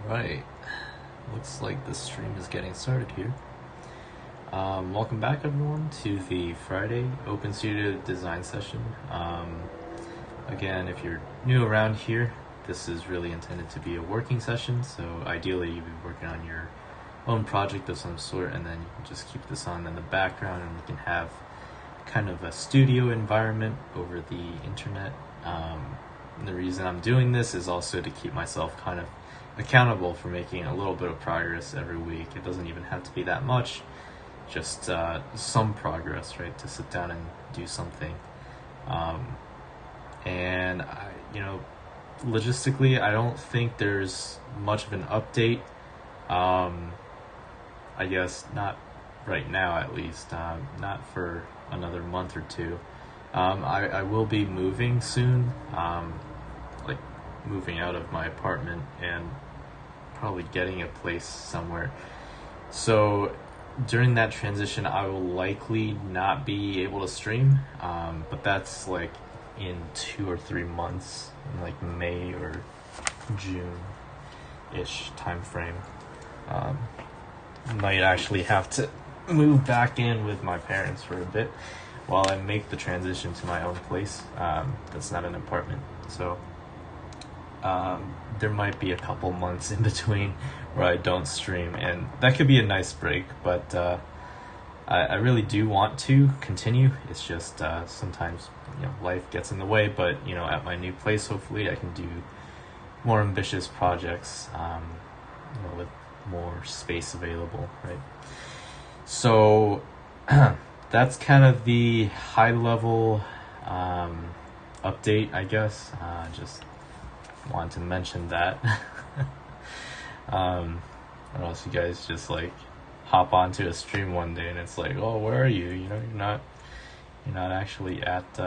Right, looks like the stream is getting started here. Welcome back, everyone, to the Friday Open Studio Design session. Again, if you're new around here, this is really intended to be a working session, so ideally you'd be working on your own project of some sort, and then you can just keep this on in the background, and we can have kind of a studio environment over the internet. And the reason I'm doing this is also to keep myself kind of accountable for making a little bit of progress every week. It doesn't even have to be that much, just some progress, right? To sit down and do something. And logistically, I don't think there's much of an update. I guess not right now, at least. Not for another month or two. I will be moving soon. Moving out of my apartment and probably getting a place somewhere. So during that transition, I will likely not be able to stream, but that's like in 2 or 3 months, in like May or June-ish time frame. Might actually have to move back in with my parents for a bit while I make the transition to my own place. That's not an apartment, so there might be a couple months in between where I don't stream, and that could be a nice break, but I really do want to continue. It's just sometimes life gets in the way, but at my new place, hopefully I can do more ambitious projects with more space available, right? So that's kind of the high level update, I guess. Just want to mention that. Or else you guys just like hop onto a stream one day and it's like, oh, where are you? You're not actually at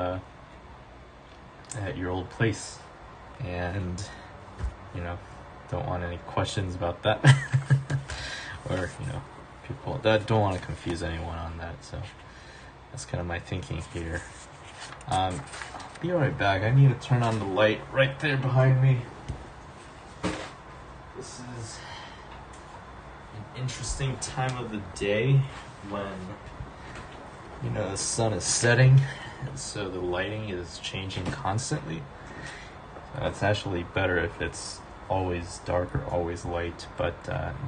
your old place, and don't want any questions about that. Or people that don't want to confuse anyone on that. So that's kind of my thinking here. I'll be right back. I need to turn on the light right there behind me. This is an interesting time of the day when the sun is setting, and so the lighting is changing constantly. It's actually better if it's always dark or always light, but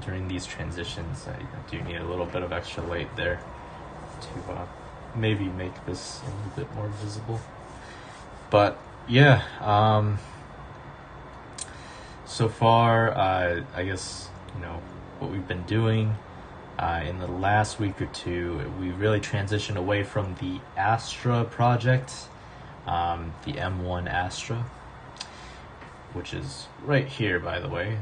during these transitions I do need a little bit of extra light there to maybe make this a little bit more visible. But yeah, so far I guess what we've been doing in the last week or two, we really transitioned away from the Astra project, the M1 Astra, which is right here, by the way.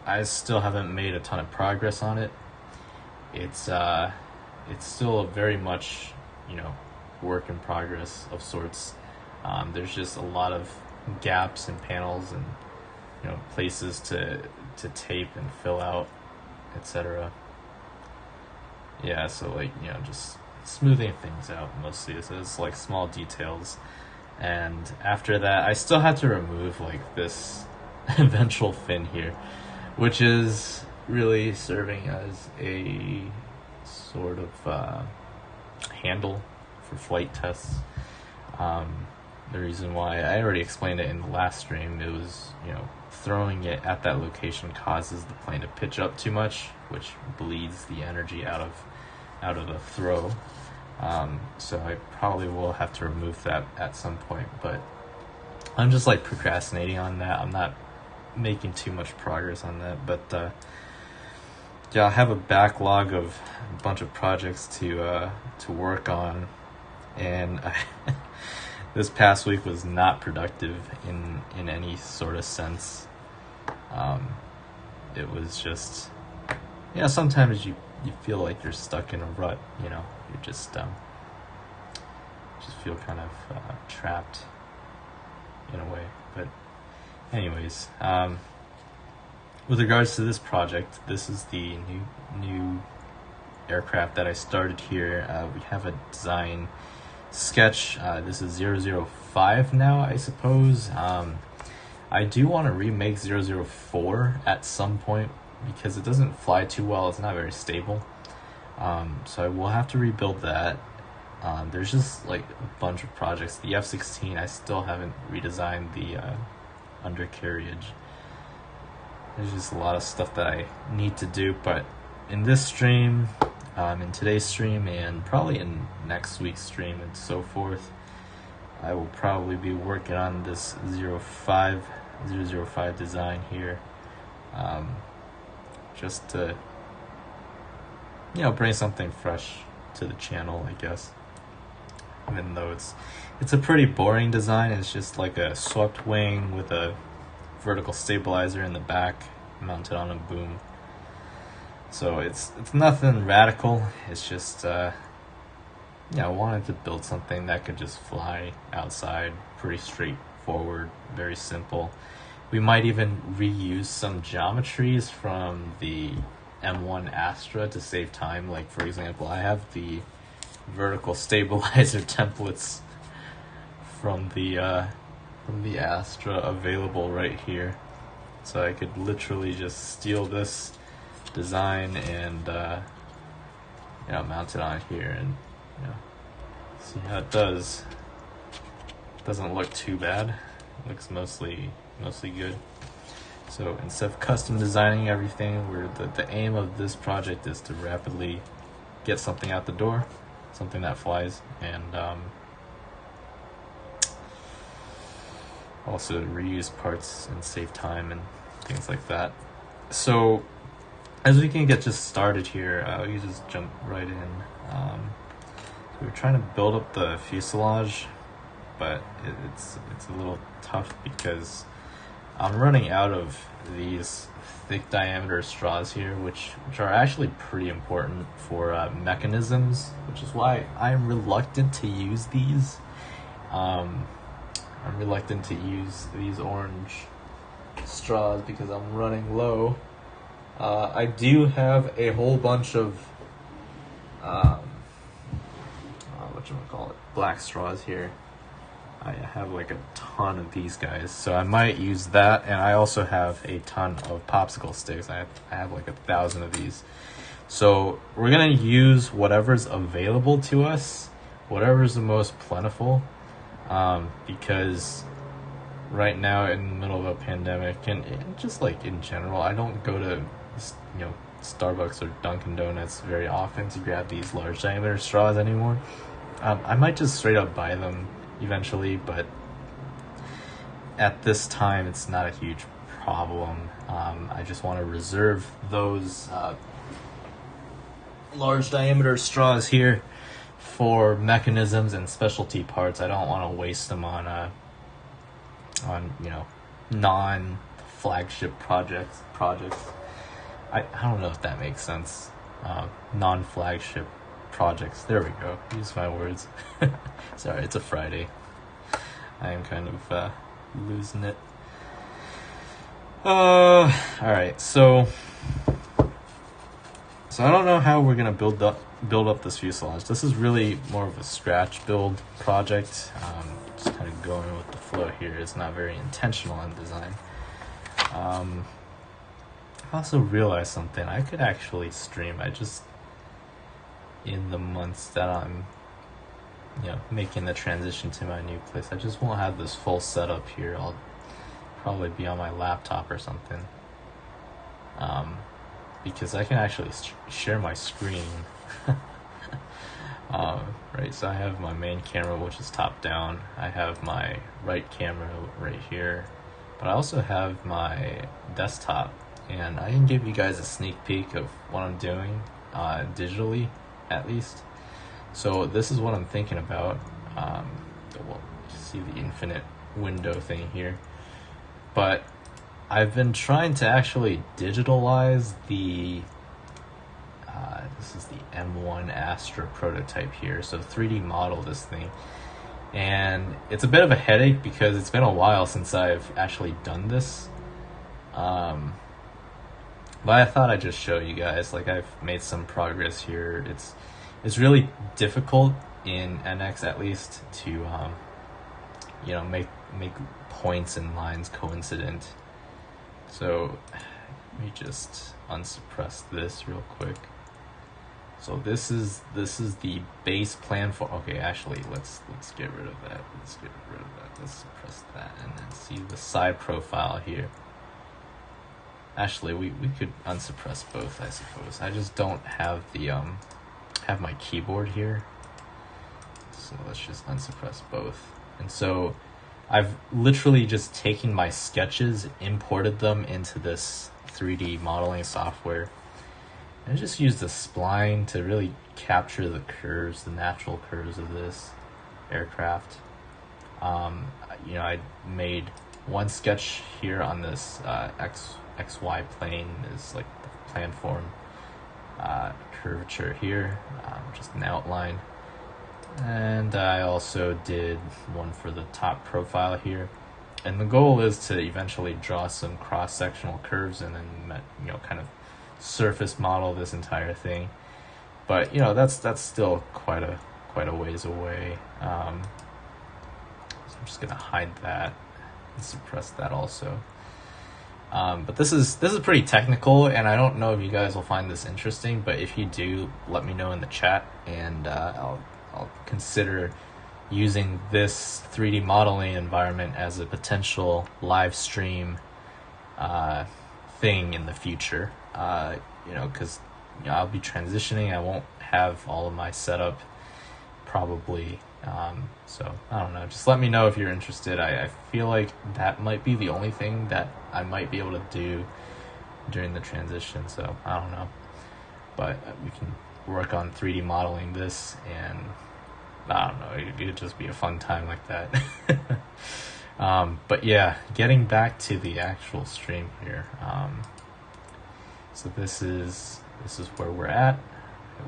I still haven't made a ton of progress on it. It's still a very much work in progress of sorts. There's just a lot of gaps in panels and places to tape and fill out, etc. Yeah, so just smoothing things out mostly. It's like small details. And after that, I still had to remove this ventral fin here, which is really serving as a sort of handle for flight tests. The reason why, I already explained it in the last stream, it was throwing it at that location causes the plane to pitch up too much, which bleeds the energy out of the throw. So I probably will have to remove that at some point, but I'm just procrastinating on that. I'm not making too much progress on that, but I have a backlog of a bunch of projects to work on, and this past week was not productive in any sort of sense. It was just sometimes you feel like you're stuck in a rut. You just feel kind of trapped in a way. But anyways, with regards to this project, this is the new aircraft that I started here. We have a design sketch. This is 005 now, I suppose. I do want to remake 004 at some point because it doesn't fly too well. It's not very stable. So I will have to rebuild that. There's just like a bunch of projects. The F-16, I still haven't redesigned the undercarriage. There's just a lot of stuff that I need to do, but in this stream, in today's stream, and probably in next week's stream and so forth, I will probably be working on this 005 design here, just to, bring something fresh to the channel, I guess. Even though it's a pretty boring design. It's just like a swept wing with a vertical stabilizer in the back mounted on a boom. So it's nothing radical. It's just I wanted to build something that could just fly outside, pretty straightforward, very simple. We might even reuse some geometries from the M1 Astra to save time. Like, for example, I have the vertical stabilizer templates from the Astra available right here, so I could literally just steal this design and mount it on here and see how it does. Doesn't look too bad. It looks mostly good. So instead of custom designing everything, the aim of this project is to rapidly get something out the door, something that flies, and also reuse parts and save time and things like that. So as we can get just started here, we just jump right in. So we're trying to build up the fuselage, but it's a little tough because I'm running out of these thick diameter straws here, which are actually pretty important for mechanisms, which is why I'm reluctant to use these. I'm reluctant to use these orange straws because I'm running low. I do have a whole bunch of black straws here. I have like a ton of these guys, so I might use that. And I also have a ton of popsicle sticks. I have like 1,000 of these. So we're gonna use whatever's available to us, whatever's the most plentiful, because right now in the middle of a pandemic and just like in general, I don't go to Starbucks or Dunkin' Donuts very often to grab these large diameter straws anymore. I might just straight up buy them eventually, but at this time it's not a huge problem. I just want to reserve those large diameter straws here for mechanisms and specialty parts. I don't want to waste them on non-flagship projects. I don't know if that makes sense. Non-flagship projects. There we go. Use my words. Sorry, it's a Friday. I am kind of losing it. Alright, so I don't know how we're gonna build up this fuselage. This is really more of a scratch build project. Just kind of going with the flow here. It's not very intentional in design. I also realized something. I could actually stream. In the months that I'm making the transition to my new place, I just won't have this full setup here. I'll probably be on my laptop or something, because I can actually share my screen. Right, so I have my main camera, which is top down. I have my right camera right here, but I also have my desktop, and I can give you guys a sneak peek of what I'm doing digitally, at least. So this is what I'm thinking about. Well, see the infinite window thing here, but I've been trying to actually digitalize the this is the M1 Astra prototype here, so 3D model this thing, and it's a bit of a headache because it's been a while since I've actually done this, but I thought I'd just show you guys. Like, I've made some progress here. It's really difficult in NX, at least, to make points and lines coincident. So let me just unsuppress this real quick. So this is the base plan for. Okay, actually, let's get rid of that. Let's suppress that, and then see the side profile here. Actually, we could unsuppress both, I suppose. I just don't have the have my keyboard here, so let's just unsuppress both. And so I've literally just taken my sketches, imported them into this 3D modeling software, and just used the spline to really capture the curves, the natural curves of this aircraft. I made one sketch here on this XY plane, is like the planform curvature here, just an outline. And I also did one for the top profile here. And the goal is to eventually draw some cross-sectional curves and then, kind of surface model this entire thing. But, that's still quite a ways away. So I'm just gonna hide that and suppress that also. But this is pretty technical, and I don't know if you guys will find this interesting, but if you do, let me know in the chat, and I'll consider using this 3D modeling environment as a potential live stream thing in the future. Because I'll be transitioning. I won't have all of my setup probably. So I don't know. Just let me know if you're interested. I feel like that might be the only thing that I might be able to do during the transition. So I don't know. But we can work on 3D modeling this, and I don't know, it'd just be a fun time like that. But yeah, getting back to the actual stream here. So this is where we're at.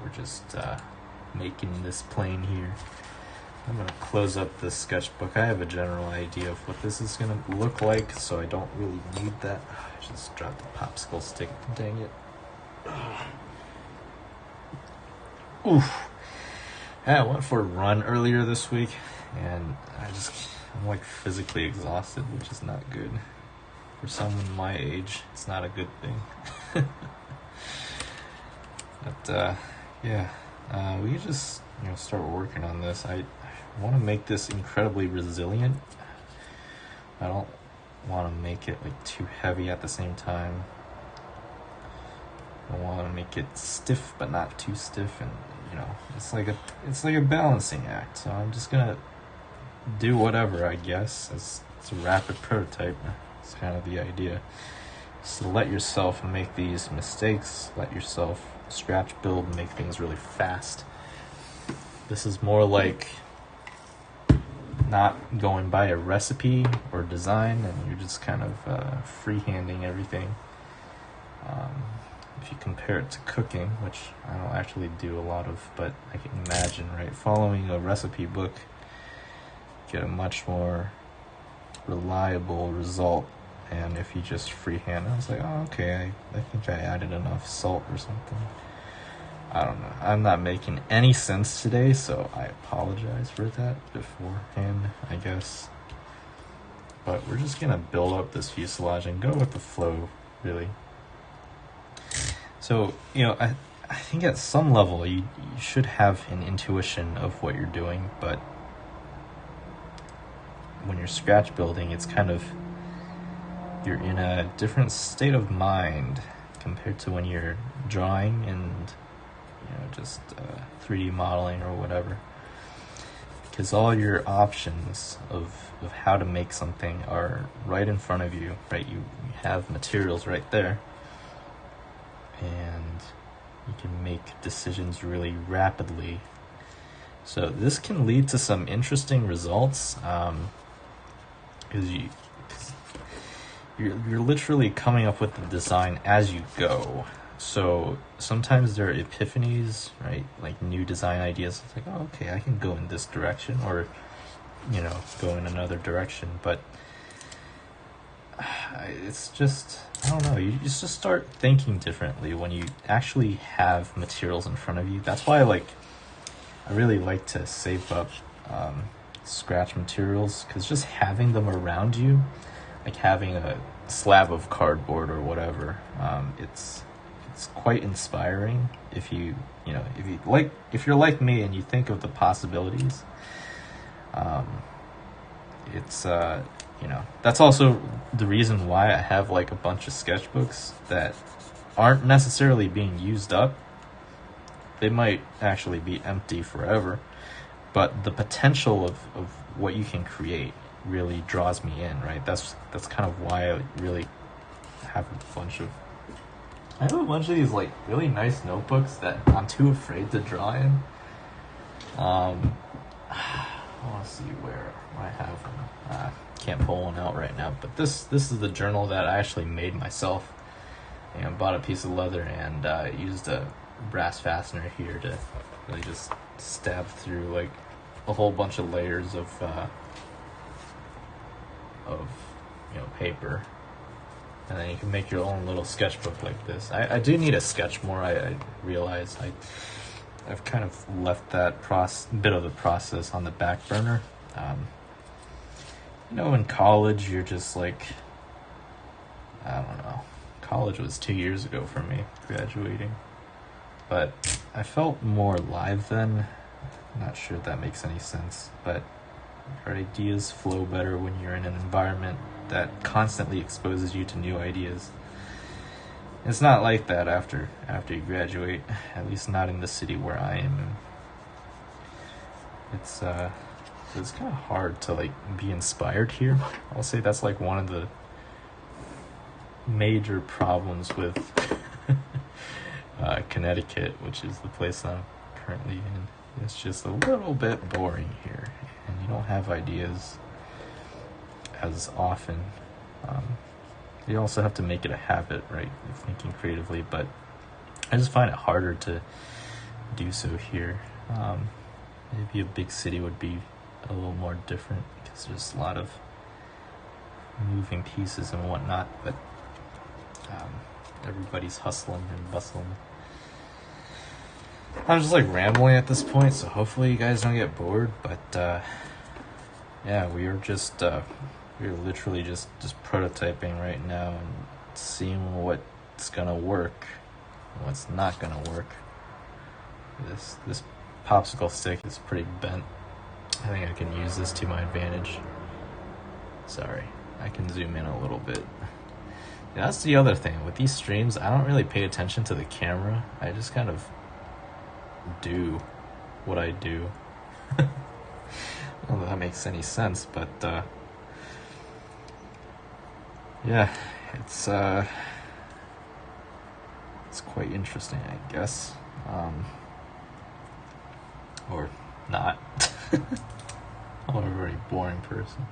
We're just making this plane here. I'm gonna close up this sketchbook. I have a general idea of what this is gonna look like, so I don't really need that. I just dropped the popsicle stick. Dang it. Oof. Yeah, I went for a run earlier this week, and I'm like physically exhausted, which is not good. For someone my age, it's not a good thing. But we could just start working on this. I want to make this incredibly resilient. I don't want to make it like too heavy at the same time. I want to make it stiff but not too stiff, and it's like a balancing act. So I'm just gonna do whatever, I guess. It's a rapid prototype. It's kind of the idea. So let yourself make these mistakes. Let yourself scratch build, make things really fast. This is more like not going by a recipe or design, and you're just kind of freehanding everything. If you compare it to cooking, which I don't actually do a lot of, but I can imagine, right? Following a recipe book, get a much more reliable result. And if you just freehand, I was like, oh, okay, I think I added enough salt or something. I don't know. I'm not making any sense today, so I apologize for that beforehand, I guess. But we're just gonna build up this fuselage and go with the flow, really. So, I think at some level you should have an intuition of what you're doing, but when you're scratch building, it's kind of, you're in a different state of mind compared to when you're drawing and just 3D modeling or whatever, because all your options of how to make something are right in front of you, right? You have materials right there, and you can make decisions really rapidly. So this can lead to some interesting results, because you're literally coming up with the design as you go. So sometimes there are epiphanies, right? Like new design ideas. It's like, oh, okay, I can go in this direction, or go in another direction. But it's just, I don't know. You just start thinking differently when you actually have materials in front of you. That's why I really like to save up scratch materials, because just having them around you, like having a slab of cardboard or whatever, it's quite inspiring if if you're like me and you think of the possibilities. It's that's also the reason why I have like a bunch of sketchbooks that aren't necessarily being used up. They might actually be empty forever, but the potential of what you can create really draws me in, right? That's kind of why I really have I have a bunch of these like really nice notebooks that I'm too afraid to draw in. I want to see where I have them. Can't pull one out right now, but this is the journal that I actually made myself, and bought a piece of leather and used a brass fastener here to really just stab through like a whole bunch of layers of paper, and then you can make your own little sketchbook like this. I do need a sketch more. I realize I've kind of left that bit of the process on the back burner. In college, you're just like, I don't know. College was 2 years ago for me, graduating. But I felt more alive then. I'm not sure if that makes any sense, but your ideas flow better when you're in an environment that constantly exposes you to new ideas. It's not like that after you graduate, at least not in the city where I am. It's kind of hard to like be inspired here. I'll say that's like one of the major problems with Connecticut, which is the place I'm currently in. It's just a little bit boring here, and you don't have ideas as often. You also have to make it a habit, right, of thinking creatively, but I just find it harder to do so here. Maybe a big city would be a little more different, because there's a lot of moving pieces and whatnot, but everybody's hustling and bustling. I'm just like rambling at this point, so hopefully you guys don't get bored, but yeah, we're literally just prototyping right now and seeing what's gonna work and what's not gonna work. This popsicle stick is pretty bent. I think I can use this to my advantage. Sorry, I can zoom in a little bit. Yeah, that's the other thing. With these streams, I don't really pay attention to the camera. I just kind of do what I do. I don't know if that makes any sense, but yeah, it's quite interesting, I guess. Or not. I'm a very boring person.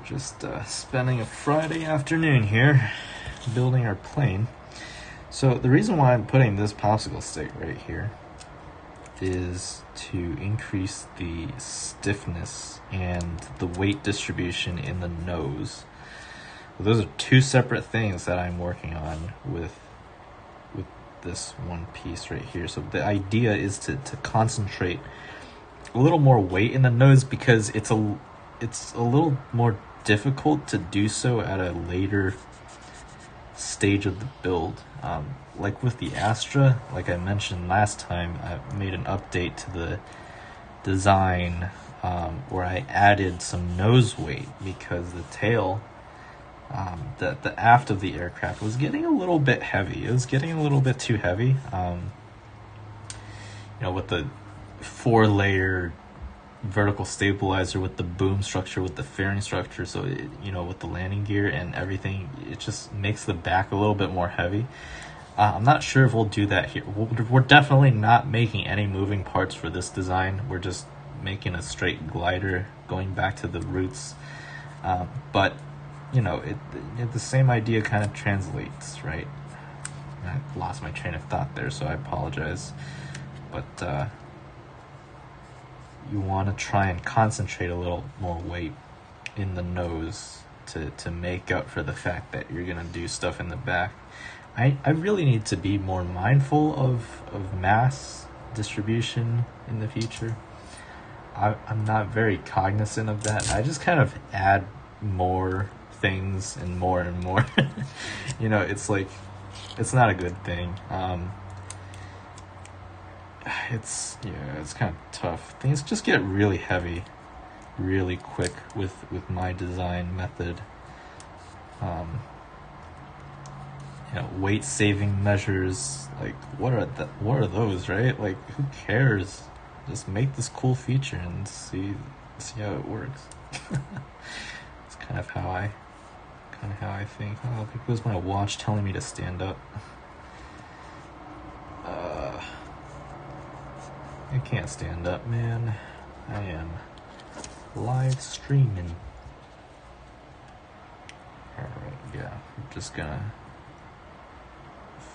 Just spending a Friday afternoon here building our plane. So the reason why I'm putting this popsicle stick right here is to increase the stiffness and the weight distribution in the nose. Those are two separate things that I'm working on with this one piece right here. So the idea is to concentrate a little more weight in the nose, because it's a little more difficult to do so at a later stage of the build. Like with the Astra, like I mentioned last time, I made an update to the design where I added some nose weight, because the tail, the aft of the aircraft was getting a little bit heavy. It was getting a little bit too heavy. With the 4-layer vertical stabilizer, with the boom structure, with the fairing structure, so with the landing gear and everything, it just makes the back a little bit more heavy. I'm not sure if we'll do that here. We're definitely not making any moving parts for this design. We're just making a straight glider, going back to the roots. But the same idea kind of translates, right? I lost my train of thought there, so I apologize. But you want to try and concentrate a little more weight in the nose to make up for the fact that you're going to do stuff in the back. I really need to be more mindful of mass distribution in the future. I'm not very cognizant of that. I just kind of add more things and more and more. It's like, it's not a good thing. It's kind of tough. Things just get really heavy really quick with my design method. Weight saving measures, like what are those, right? Like, who cares? Just make this cool feature and see how it works. It's kind of how I think. Oh, there goes my watch telling me to stand up. I can't stand up, man. I am live streaming. Alright, yeah, I'm just gonna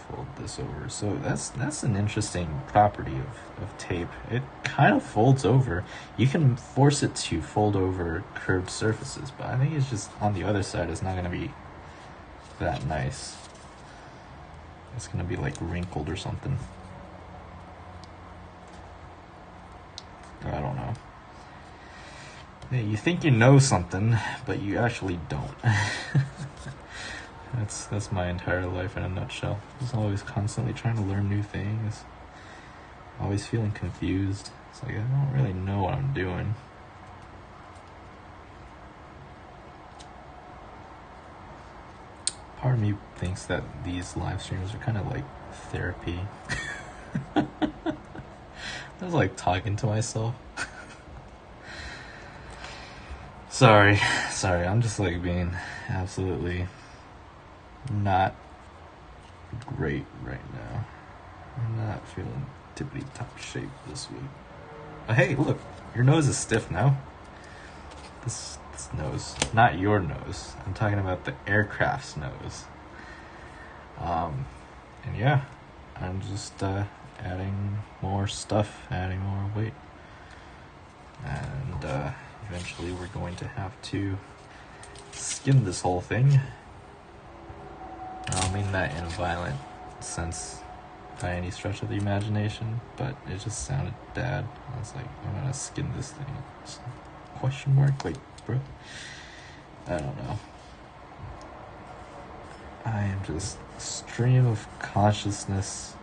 fold this over. So that's an interesting property of tape. It kind of folds over. You can force it to fold over curved surfaces, but I think it's just on the other side, it's not going to be that nice. It's going to be like wrinkled or something. I don't know. Yeah, you think you know something, but you actually don't. That's my entire life in a nutshell. Just always constantly trying to learn new things. Always feeling confused. It's like, I don't really know what I'm doing. Part of me thinks that these live streams are kind of like therapy. I was like talking to myself. Sorry, I'm just like being absolutely not great right now. I'm not feeling tippity top shape this week. But hey, look, your nose is stiff now. This nose, not your nose. I'm talking about the aircraft's nose. And yeah, I'm just adding more stuff, adding more weight, and eventually we're going to have to skin this whole thing. I don't mean that in a violent sense by any stretch of the imagination, but it just sounded bad. I was like, I'm gonna skin this thing. Question mark? Like, bro? I don't know. I am just stream of consciousness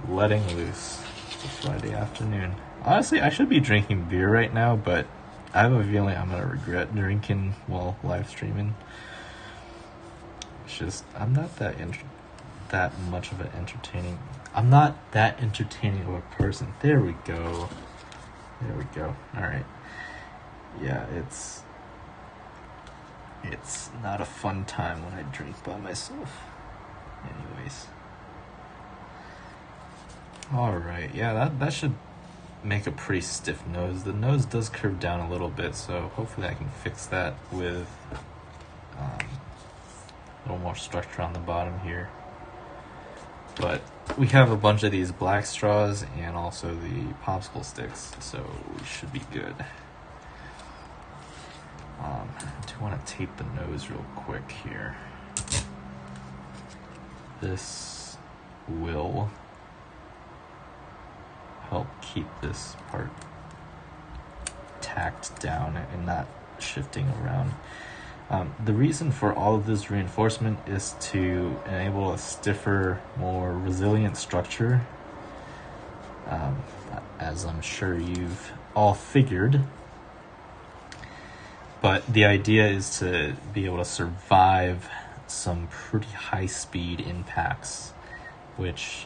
letting loose. It's a Friday afternoon. Honestly, I should be drinking beer right now, but I have a feeling I'm gonna regret drinking while live streaming. It's just, I'm not that much of an entertaining. I'm not that entertaining of a person. There we go. All right. Yeah, it's not a fun time when I drink by myself. Anyways. All right. Yeah, that should make a pretty stiff nose. The nose does curve down a little bit, so hopefully I can fix that with a little more structure on the bottom here. But we have a bunch of these black straws and also the popsicle sticks, so we should be good. I do want to tape the nose real quick here. This will help keep this part tacked down and not shifting around. The reason for all of this reinforcement is to enable a stiffer, more resilient structure. As I'm sure you've all figured. But the idea is to be able to survive some pretty high-speed impacts, which,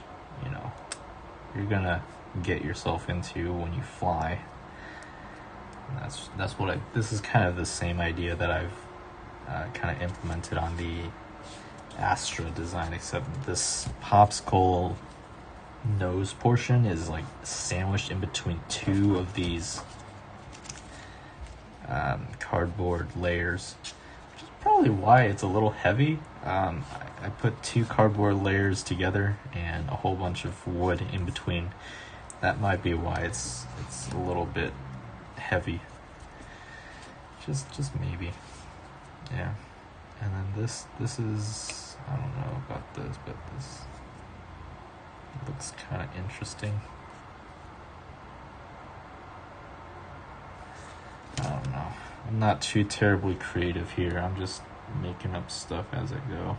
you're gonna get yourself into when you fly. And that's what this is kind of the same idea that I've kind of implemented on the Astra design, except this popsicle nose portion is like sandwiched in between two of these cardboard layers, which is probably why it's a little heavy. I put two cardboard layers together and a whole bunch of wood in between. That might be why it's a little bit heavy. Just maybe. Yeah. And then this is, I don't know about this, but this looks kind of interesting. know. I'm not too terribly creative here. I'm just making up stuff as I go.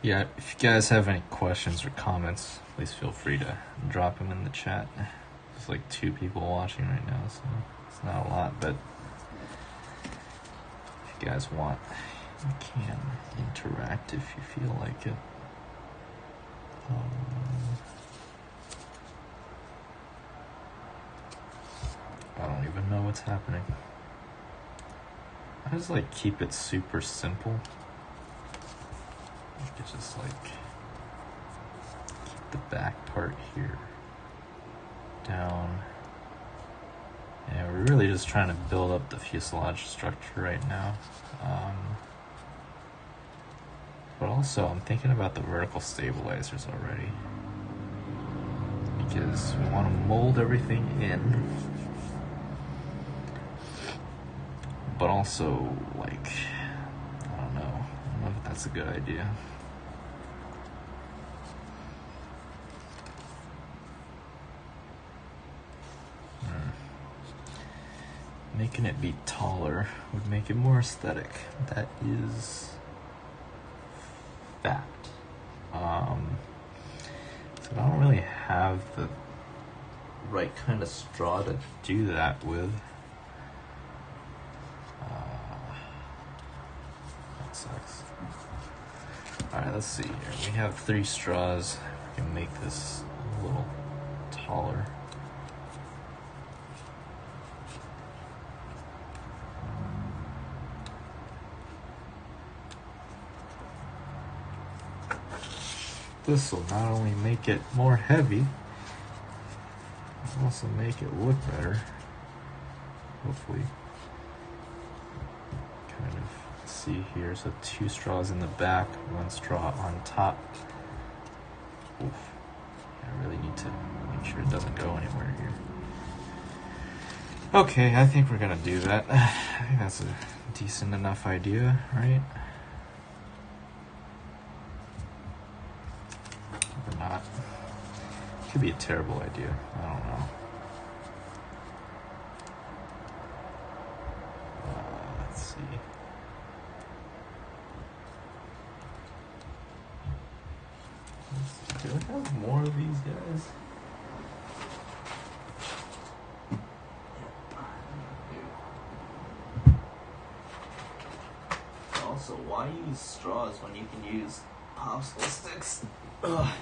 Yeah, if you guys have any questions or comments, please feel free to drop them in the chat. There's like 2 people watching right now, so it's not a lot, but if you guys want, you can interact if you feel like it. I don't even know what's happening. I just like keep it super simple. You could just like keep the back part here down. And we're really just trying to build up the fuselage structure right now. But also I'm thinking about the vertical stabilizers already, because we want to mold everything in, but also like, I don't know if that's a good idea. Making it be taller would make it more aesthetic. That is fact. So I don't really have the right kind of straw to do that with. That sucks. Alright, let's see here. We have 3 straws. We can make this a little taller. This will not only make it more heavy, it'll also make it look better. Hopefully. Kind of see here. So 2 straws in the back, 1 straw on top. Oof. I really need to make sure it doesn't go anywhere here. Okay, I think we're gonna do that. I think that's a decent enough idea, right? Or not. Could be a terrible idea. I don't know. Let's see. Do I have more of these guys? Also, why use straws when you can use popsicle sticks? Ugh.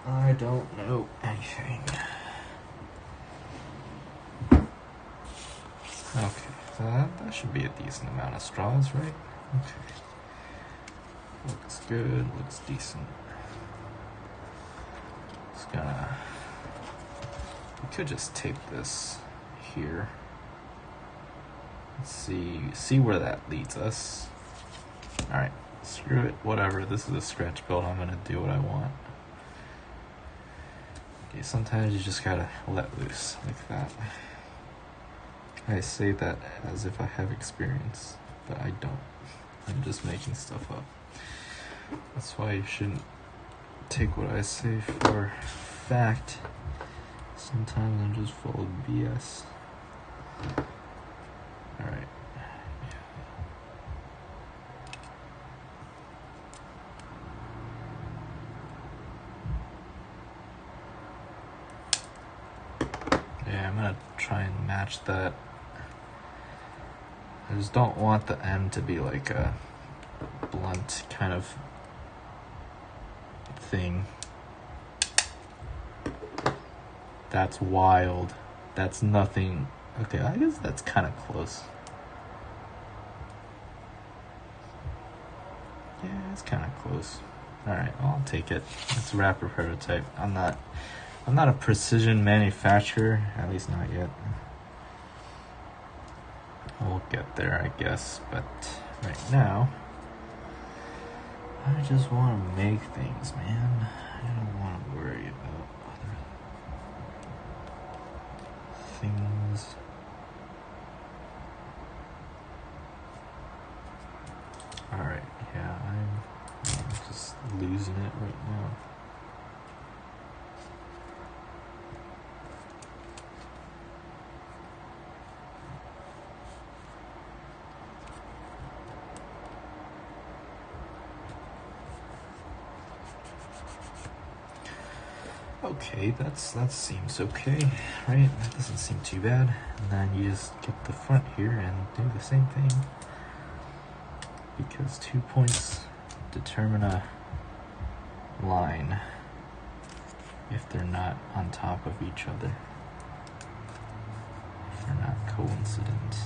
I don't know anything. Okay, so that should be a decent amount of straws, right? Okay. Looks good, looks decent. Just gonna... We could just tape this here. Let's see where that leads us. Alright, screw it, whatever. This is a scratch build, I'm gonna do what I want. Okay, sometimes you just gotta let loose like that. I say that as if I have experience, but I don't. I'm just making stuff up. That's why you shouldn't take what I say for fact. Sometimes I'm just full of BS. Alright. Yeah, I'm gonna try and match that. I just don't want the end to be like a blunt kind of thing. That's wild. That's nothing. Okay, I guess that's kind of close. Yeah, it's kind of close. Alright, I'll take it. It's a wrapper prototype. I'm not a precision manufacturer, at least not yet. We'll get there, I guess, but right now, I just want to make things, man. I don't want to worry about other things. Alright, yeah, I'm just losing it right now. Okay, that seems okay, right? That doesn't seem too bad. And then you just get the front here and do the same thing. Because 2 points determine a line if they're not on top of each other. If they're not coincident.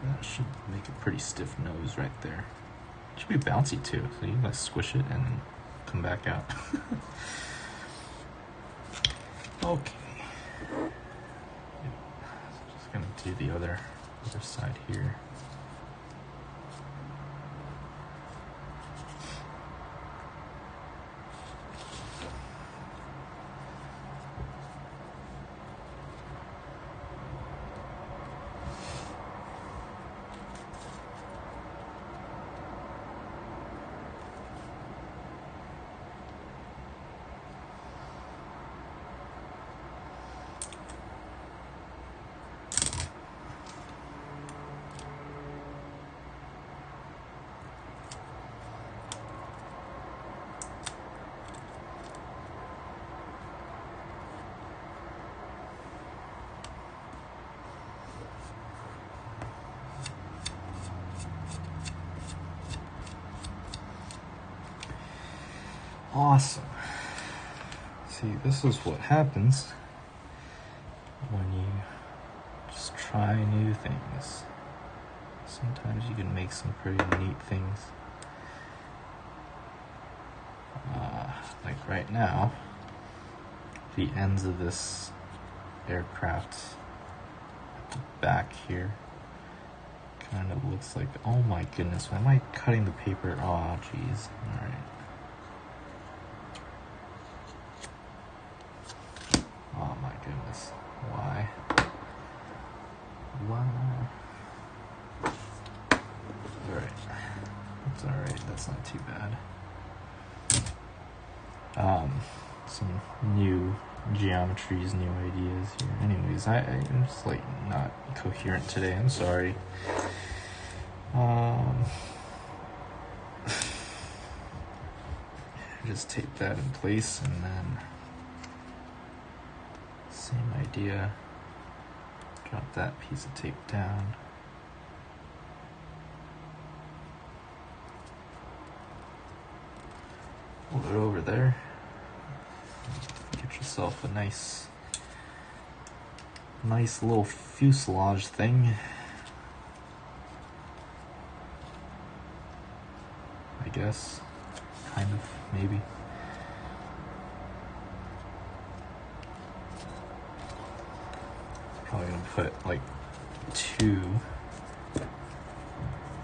That should make a pretty stiff nose right there. It should be bouncy too, so you can like squish it and then come back out. Okay. Just gonna do the other side here. Awesome. See, this is what happens when you just try new things. Sometimes you can make some pretty neat things. Like right now, the ends of this aircraft at the back here kind of looks like, oh my goodness, why am I cutting the paper? Oh, geez. All right. Oh my goodness. Why? Alright. That's alright. That's not too bad. Some new geometries, new ideas here. Anyways, I'm just like not coherent today. I'm sorry. Just tape that in place and then same idea. Drop that piece of tape down. Hold it over there. Get yourself a nice little fuselage thing. I guess. Kind of, maybe. Probably gonna put like 2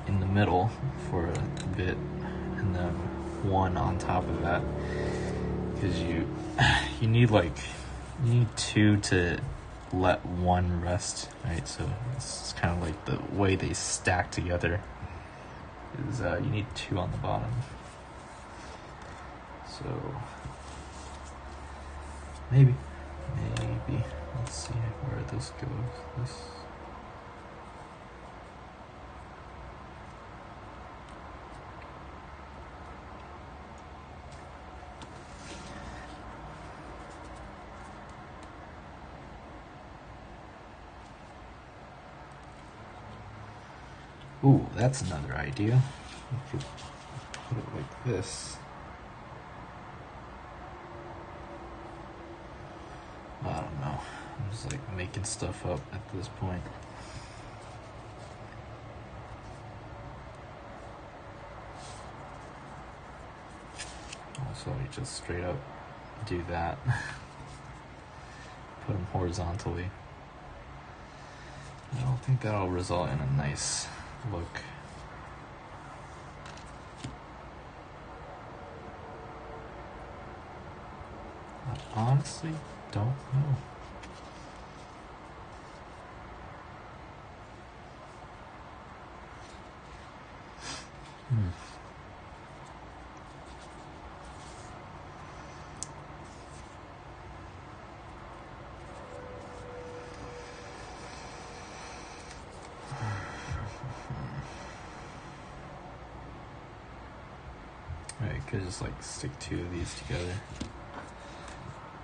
in the middle for a bit and then 1 on top of that, because you need 2 to let 1 rest, right? So it's kind of like the way they stack together is you need 2 on the bottom. So maybe let's see where this goes. Ooh, that's another idea. You could put it like this. I don't know. I'm just like making stuff up at this point. Also, you just straight up do that. Put them horizontally. I don't think that'll result in a nice look. I honestly don't know. Could just like stick two of these together.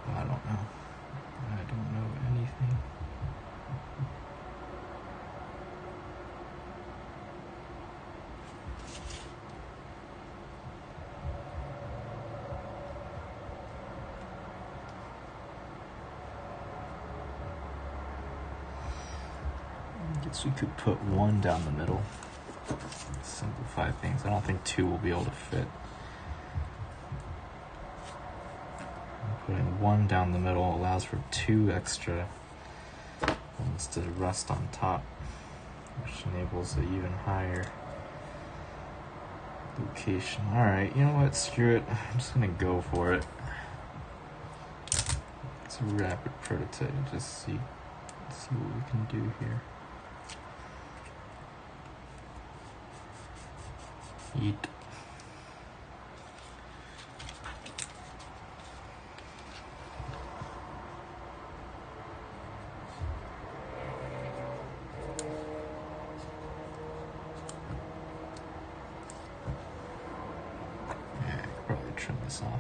Well, I don't know. I don't know anything. I guess we could put one down the middle. Simplify things. I don't think two will be able to fit. Putting one down the middle allows for two extra ones to rest on top, which enables an even higher location. Alright, you know what? Screw it. I'm just gonna go for it. It's a rapid prototype. Just see what we can do here. Yeet. Trim this off.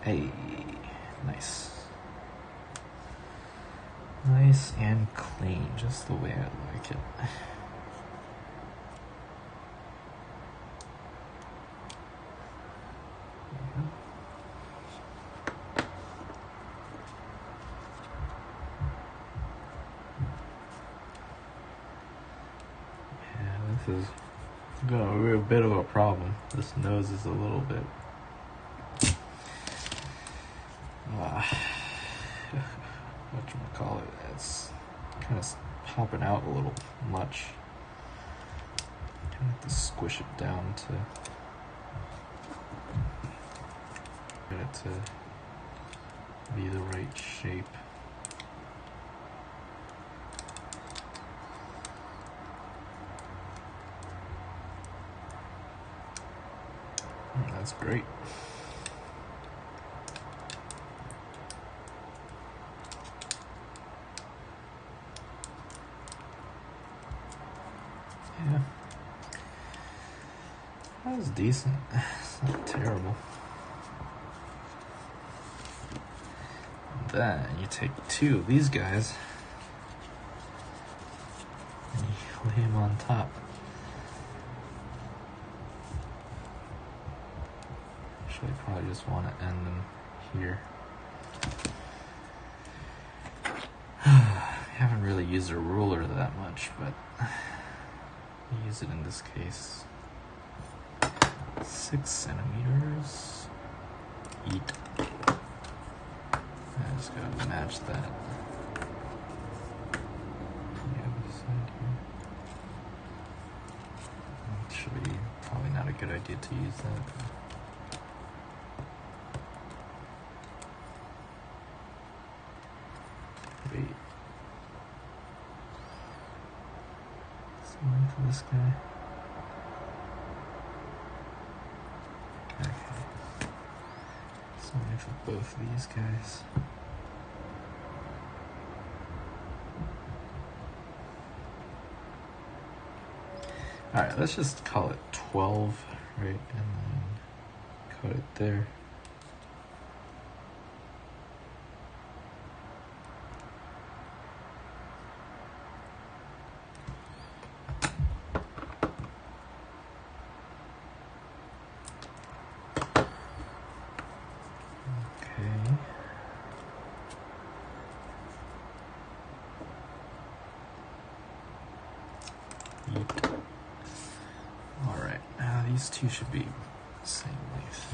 Hey, nice. Nice and clean, just the way I like it. Yeah, this is gonna be a bit of a problem. This nose is a little bit whatchamacallit, it's kind of popping out a little much. Gonna have to squish it down to get it to be the right shape. That's great. Yeah. That was decent. It's not terrible. Then you take two of these guys and you lay them on top. Actually, I probably just want to end them here. I haven't really used a ruler that much, but I use it in this case. 6 centimeters. Eat. I just gotta match that. The other side here. Actually, probably not a good idea to use that. Wait. Something for this guy. Okay. Something for both of these guys. Alright, let's just call it 12, right? And then cut it there. Alright, now these two should be the same length.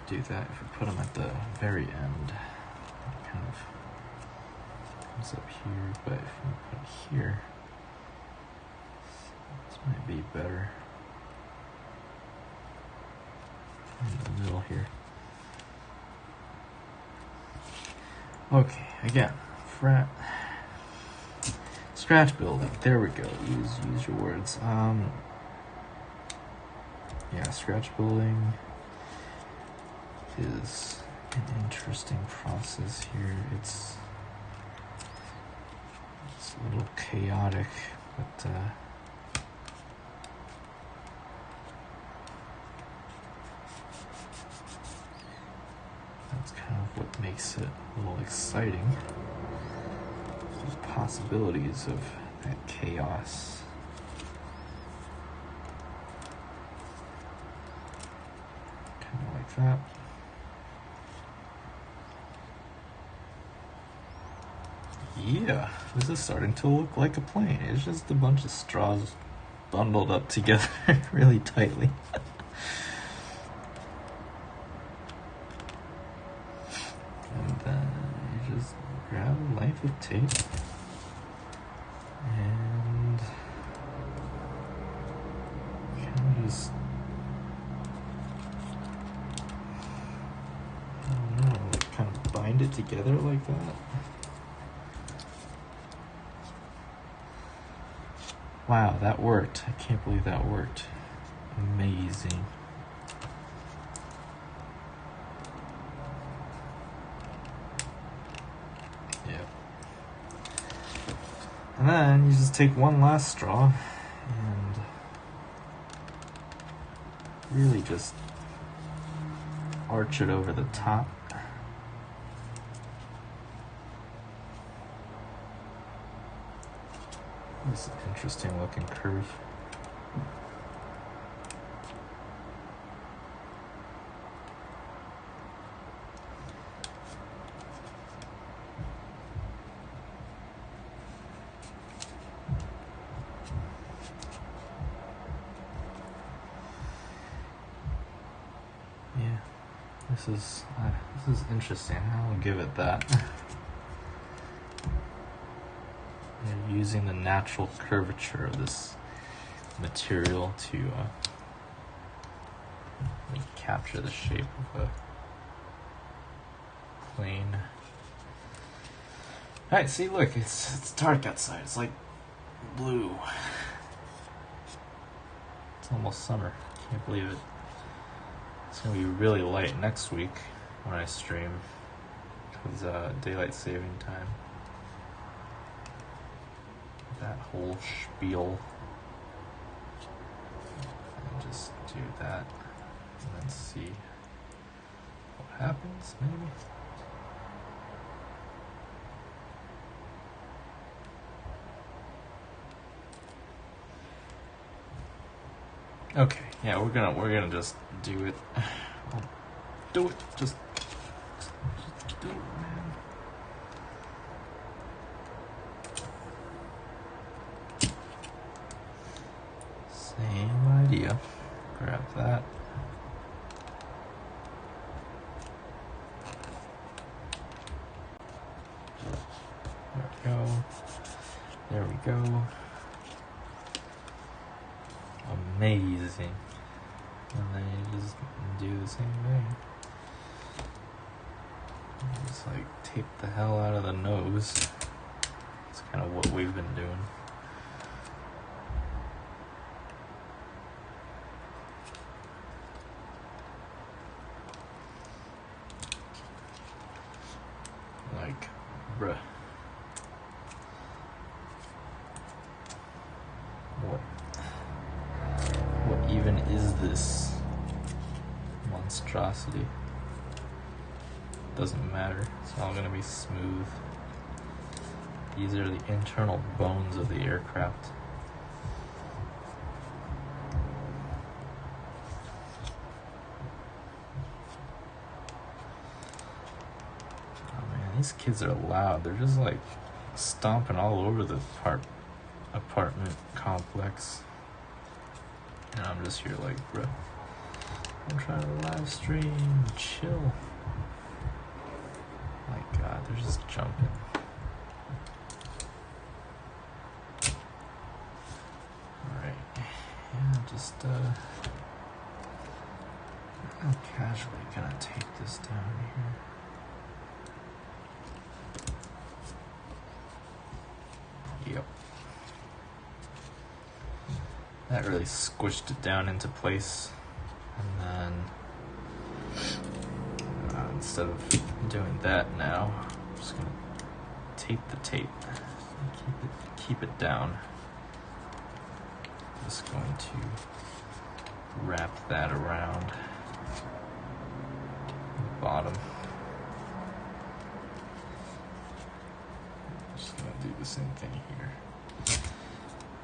Do that if we put them at the very end, kind of this up here, but if we put it here, this might be better. In the middle here. Okay, again, scratch building. There we go. Use your words. Yeah, scratch building is an interesting process here. It's a little chaotic, but that's kind of what makes it a little exciting. The possibilities of that chaos. Kind of like that. Yeah, this is starting to look like a plane. It's just a bunch of straws bundled up together really tightly. And then you just grab a length of tape and kind of just, I don't know, like kind of bind it together like that. Wow, that worked. I can't believe that worked. Amazing. Yeah. And then you just take one last straw and really just arch it over the top. This is an interesting looking curve. Yeah, this is interesting. I'll give it that. They're using the natural curvature of this material to capture the shape of a plane. Alright, see, look, it's dark outside. It's like blue. It's almost summer. Can't believe it. It's gonna be really light next week when I stream because daylight saving time. That whole spiel. And just do that and then see what happens, maybe. Okay, yeah, we're gonna just do it. I'll do it. Just do it, man. Same idea. Grab that. There we go. There we go. Amazing. And then you just do the same thing. Just like tape the hell out of the nose. It's kind of what we've been doing. Like, bruh. What even is this monstrosity? Doesn't matter. It's all gonna be smooth. These are the internal bones of the aircraft. These kids are loud. They're just like stomping all over the apartment complex. And I'm just here like, bro, I'm trying to live stream. Chill. My God, they're just jumping. I'm casually gonna tape this down here. Yep. That really squished it down into place. And then instead of doing that now, I'm just gonna tape the tape. Keep it down. Just going to wrap that around the bottom. Just gonna do the same thing here.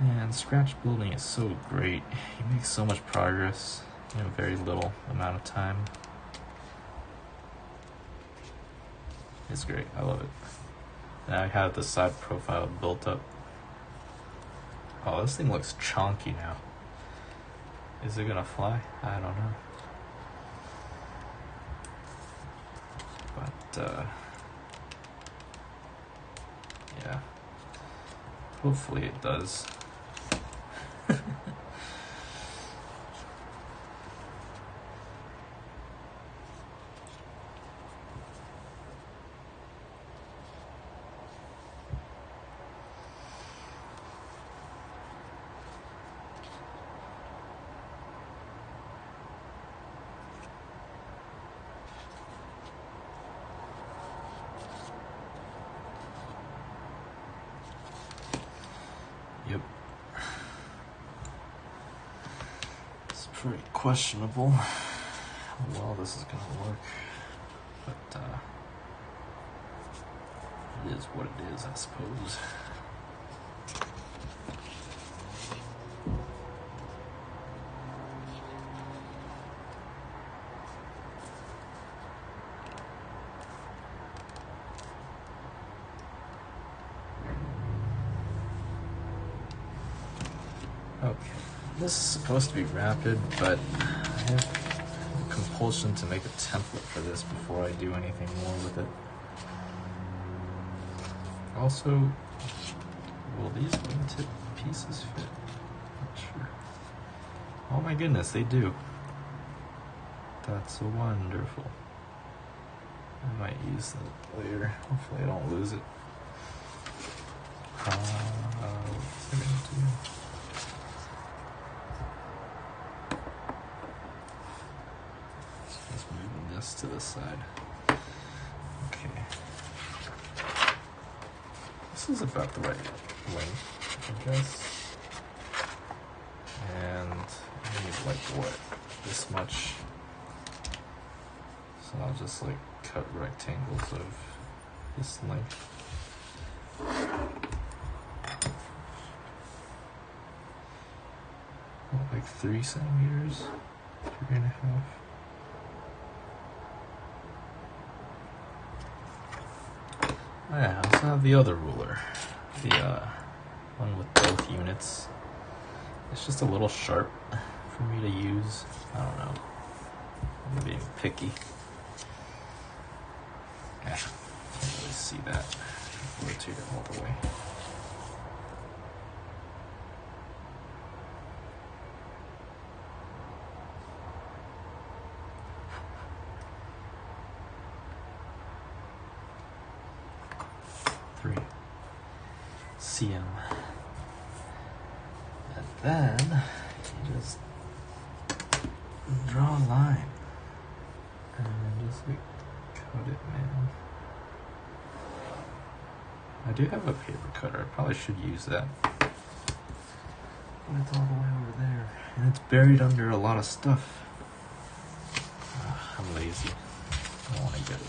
And scratch building is so great. You make so much progress in a very little amount of time. It's great. I love it. Now I have the side profile built up. Oh, this thing looks chonky now. Is it gonna fly? I don't know. But, yeah. Hopefully it does. Yep. It's pretty questionable how well this is gonna work. But it is what it is, I suppose. Okay, this is supposed to be rapid, but I have a compulsion to make a template for this before I do anything more with it. Also, will these wingtip pieces fit? Not sure. Oh my goodness, they do. That's wonderful. I might use that later. Hopefully I don't lose it. What's it gonna do? Just moving this to the side. Okay. This is about the right length, I guess. And I need like what? This much. So I'll just like cut rectangles of this length. What, like 3 centimeters? 3.5. Oh yeah, I also have the other ruler. The one with both units. It's just a little sharp for me to use. I don't know. I'm being picky. Yeah, can't really see that. Rotate it all the way. cm. And then you just draw a line and just like cut it, man. I do have a paper cutter. I probably should use that. But it's all the way over there, and it's buried under a lot of stuff. I'm lazy. I don't want to get it.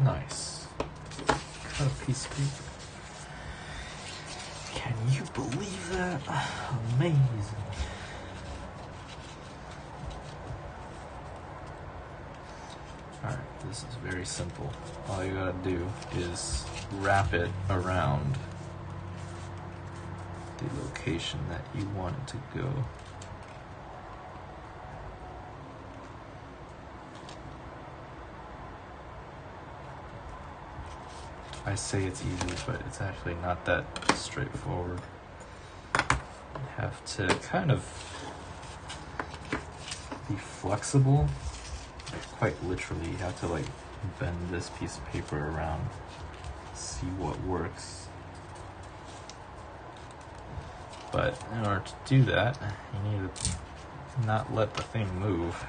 Nice. Cut piece of paper. Can you believe that? Amazing. Alright, this is very simple. All you gotta do is wrap it around the location that you want it to go. I say it's easy, but it's actually not that straightforward. You have to kind of be flexible. Quite literally, you have to like bend this piece of paper around, see what works. But in order to do that, you need to not let the thing move.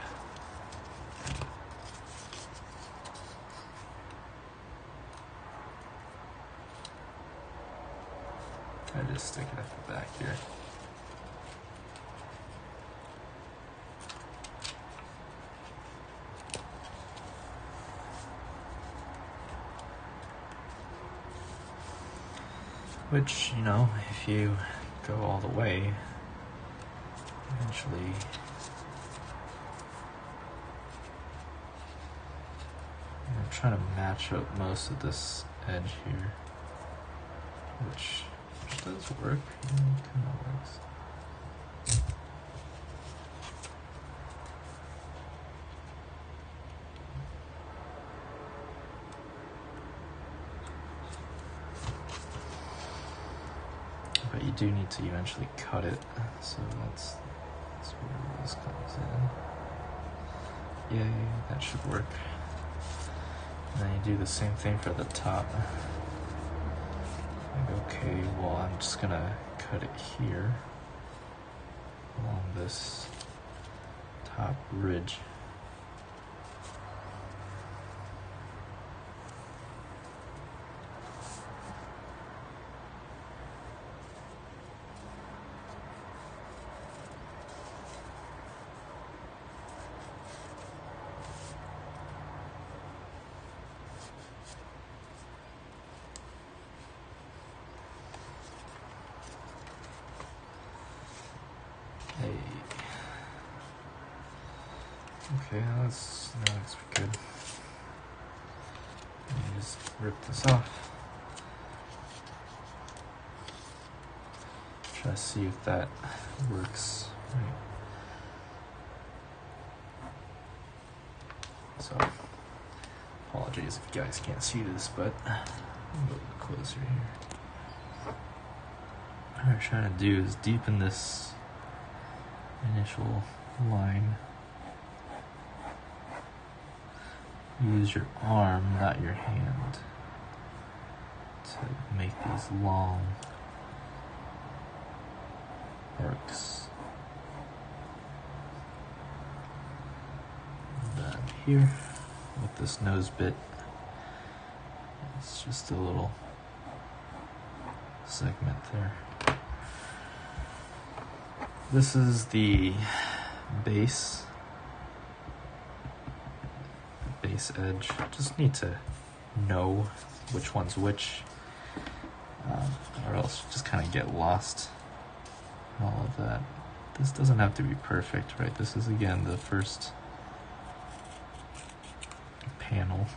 I just stick it at the back here. Which, you know, if you go all the way, eventually I'm trying to match up most of this edge here, which does work. Kind of works. But you do need to eventually cut it, so that's where this comes in. Yay, that should work. And then you do the same thing for the top. Like, okay, well, I'm just gonna cut it here along this top ridge. Okay, that looks good. Let me just rip this off. Try to see if that works right. So, apologies if you guys can't see this, but I'm a little bit closer here. What I'm trying to do is deepen this initial line. Use your arm, not your hand, to make these long arcs. And then here, with this nose bit, it's just a little segment there. This is the base edge. Just need to know which one's which, or else you just kind of get lost in all of that. This doesn't have to be perfect, right? This is again the first panel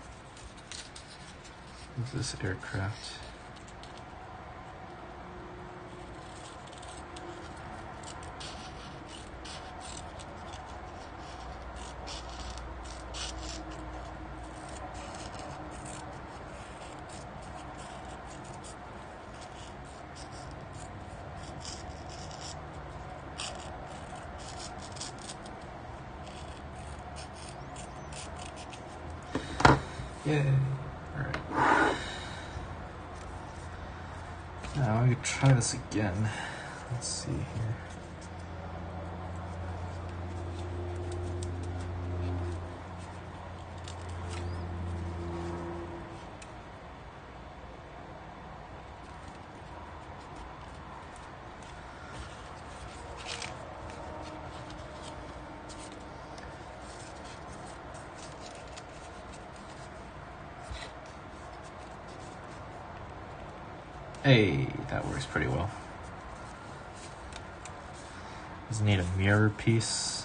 of this aircraft. Yay! Alright. Now I could try this again. Let's see here. Hey, that works pretty well. Just need a mirror piece,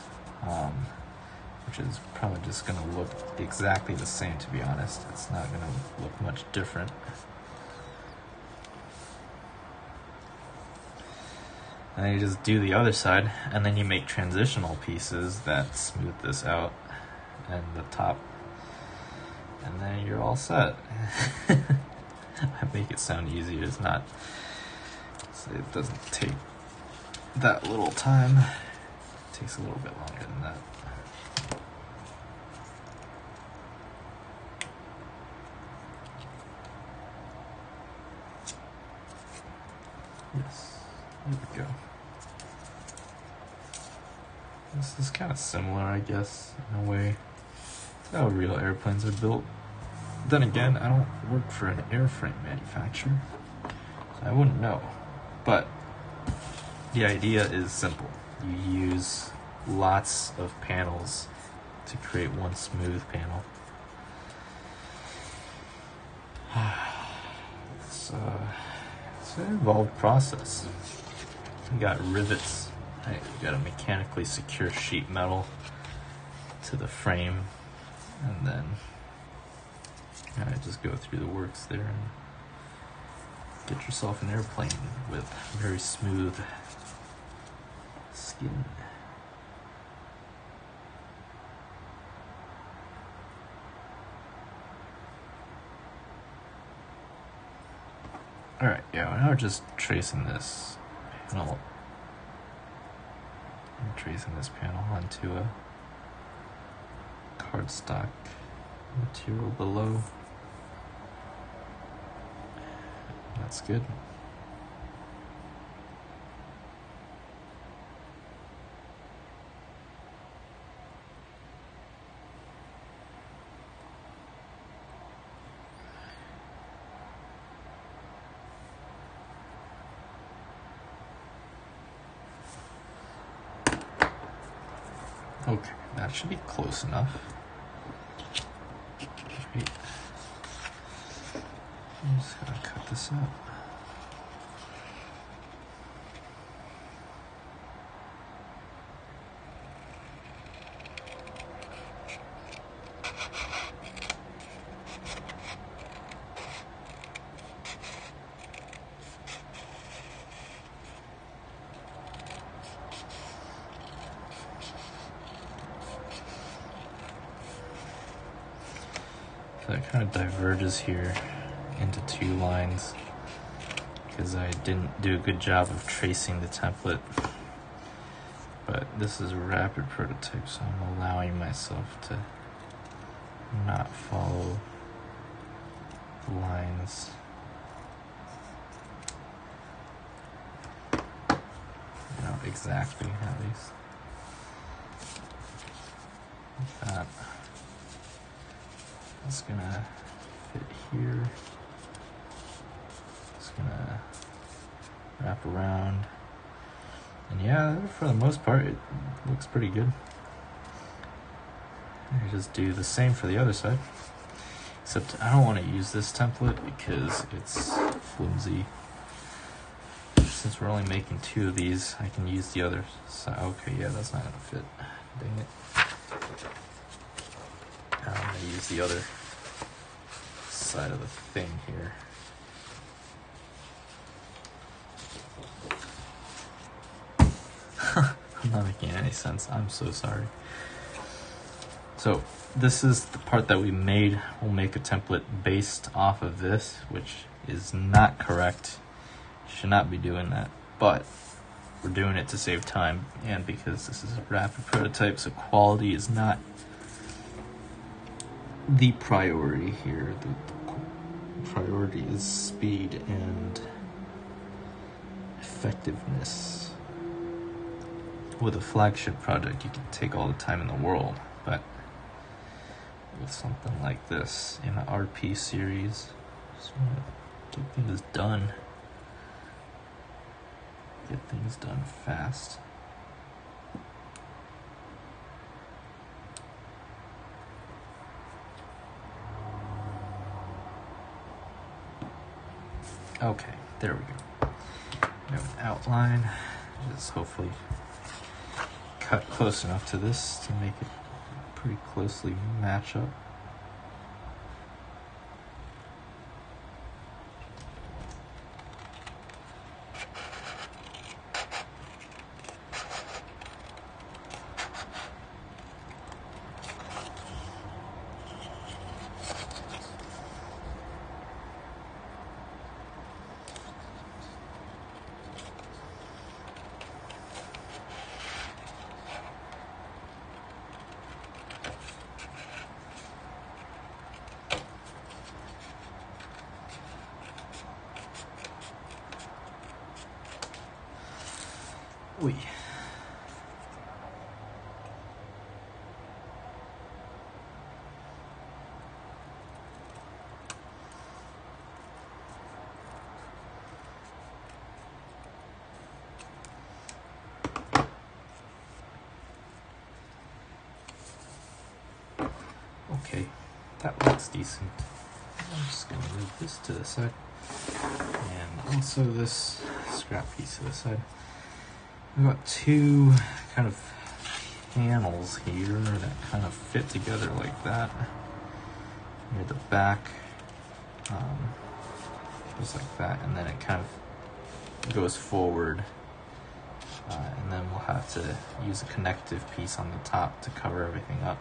which is probably just gonna look exactly the same, to be honest. It's not gonna look much different. And then you just do the other side, and then you make transitional pieces that smooth this out and the top, and then you're all set. I make it sound easier. It's not. It doesn't take that little time. It takes a little bit longer than that. Yes, there we go. This is kind of similar, I guess, in a way, to how real airplanes are built. Then again, I don't work for an airframe manufacturer, so I wouldn't know. But the idea is simple. You use lots of panels to create one smooth panel. It's an involved process. You got rivets. You got to mechanically secure sheet metal to the frame, and then just go through the works there and get yourself an airplane with very smooth skin. Alright, yeah, now we're just tracing this panel. I'm tracing this panel onto a cardstock material below. That's good. Okay, that should be close enough. Great. I'm just gonna cut this out. So it kind of diverges here into two lines because I didn't do a good job of tracing the template. But this is a rapid prototype, so I'm allowing myself to not follow the lines. Not exactly, at least. Like that. It's gonna fit here. It's gonna wrap around. And yeah, for the most part, it looks pretty good. I just do the same for the other side. Except I don't want to use this template because it's flimsy. Since we're only making two of these, I can use the other side. Okay, yeah, that's not gonna fit. Dang it. I'm gonna use the other side of the thing here. I'm not making any sense. I'm so sorry. So this is the part that we made. We'll make a template based off of this, which is not correct. Should not be doing that, but we're doing it to save time and because this is a rapid prototype, so quality is not the priority here. The priority is speed and effectiveness. With a flagship project, you can take all the time in the world, but with something like this in an RP series, just want to get things done. Get things done fast. Okay, There we go. We have an outline. Just hopefully cut close enough to this to make it pretty closely match up. Oy. Okay, that looks decent. I'm just gonna move this to the side, and also this scrap piece to the side. We've got two kind of panels here that kind of fit together like that. Near the back, goes like that, and then it kind of goes forward. And then we'll have to use a connective piece on the top to cover everything up.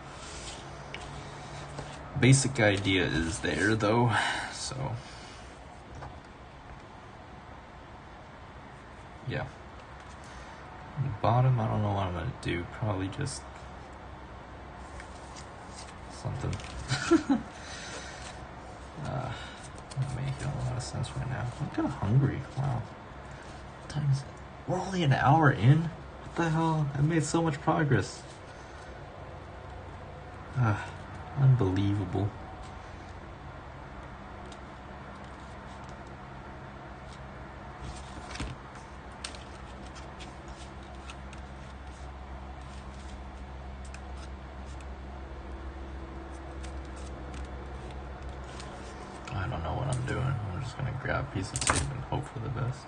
Basic idea is there though, so yeah. On the bottom, I don't know what I'm gonna do. Probably just something. Not making a lot of sense right now. I'm kind of hungry. Wow. What time is it? We're only an hour in? What the hell? I made so much progress. Unbelievable. I don't know what I'm doing. I'm just gonna grab a piece of tape and hope for the best.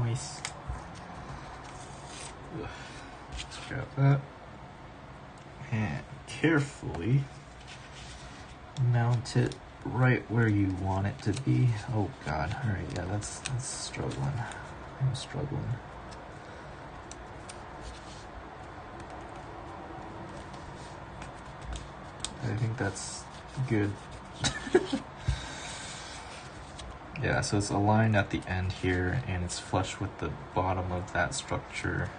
Nice. Let's grab that and carefully mount it right where you want it to be. Oh god, alright, yeah, that's struggling. I'm struggling. I think that's good. Yeah, so it's aligned at the end here, and it's flush with the bottom of that structure.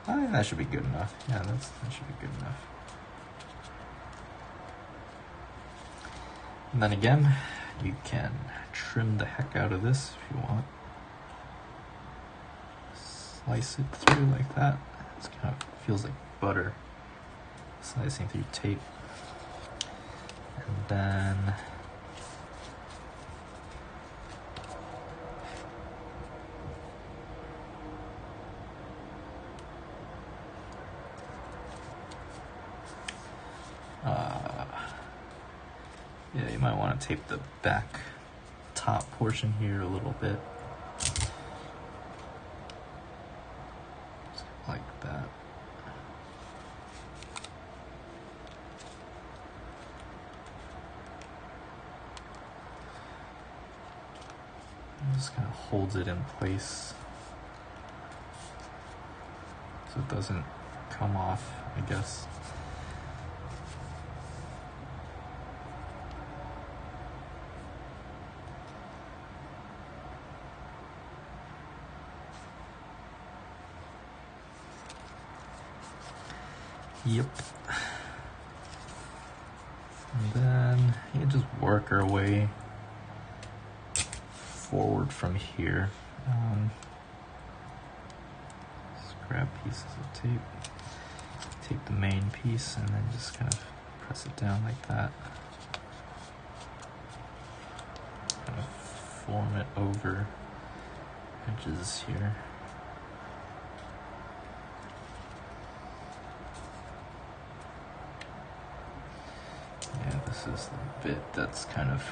I think that should be good enough. Yeah, that should be good enough. And then again, you can trim the heck out of this if you want. Slice it through like that. It kind of feels like butter slicing through tape. And then yeah, you might want to tape the back top portion here a little bit. Just like that. And just kind of holds it in place so it doesn't come off, I guess. Yep. And then you just work our way forward from here. Just grab pieces of tape, take the main piece, and then just kind of press it down like that. Kind of form it over edges here. this is the bit that's kind of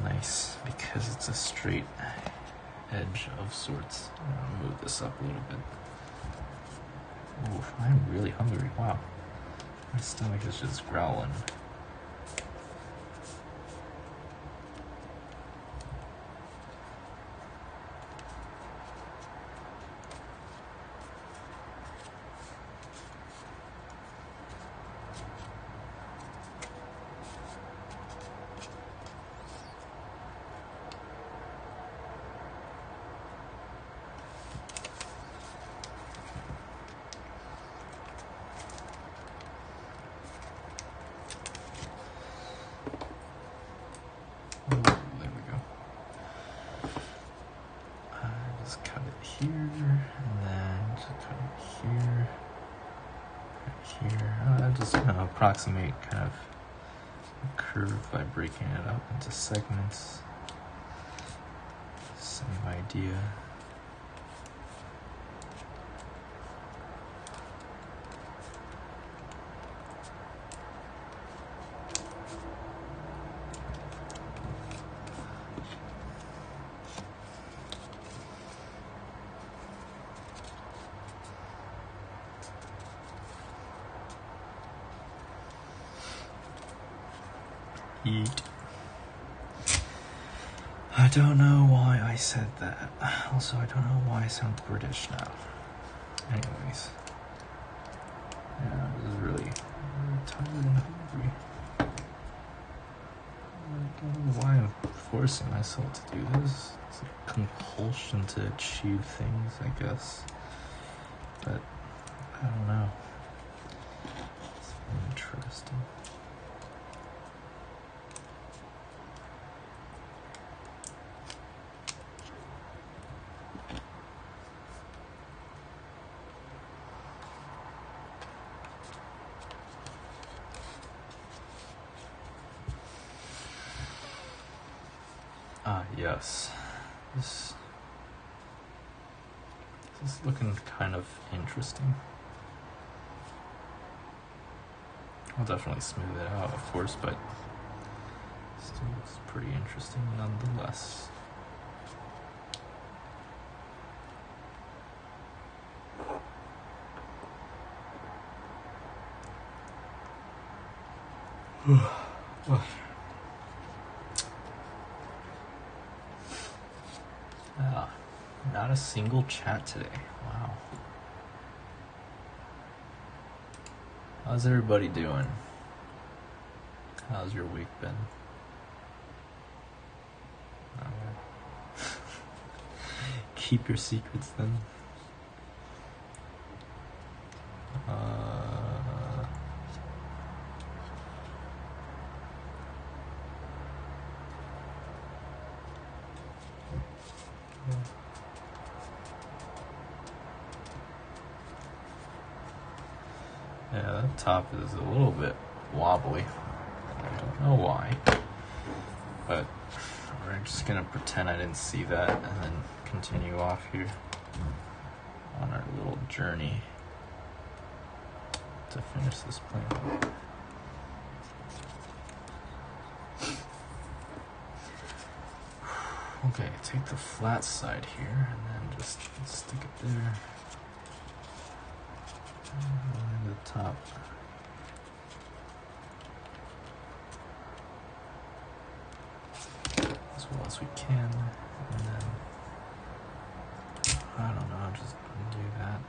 nice because it's a straight edge of sorts. I'll move this up a little bit. Oof, I'm really hungry. Wow. My stomach is just growling. There we go. Just cut it here, and then just cut it here, right here. I just kind of approximate kind of a curve by breaking it up into segments. Same idea. Eat. I don't know why I said that. Also, I don't know why I sound British now. Anyways. Yeah, this is really tired and hungry. I don't know why I'm forcing myself to do this. It's a compulsion to achieve things, I guess. But, I don't know. It's interesting. Yes. This is looking kind of interesting. I'll definitely smooth it out, of course, but still looks pretty interesting nonetheless. Not a single chat today. Wow. How's everybody doing? How's your week been? Keep your secrets then. Yeah, that top is a little bit wobbly. I don't know why. But we're just gonna pretend I didn't see that and then continue off here on our little journey to finish this plane. Okay, take the flat side here and then just stick it there. And the top. As well as we can. And then, I don't know, just do that.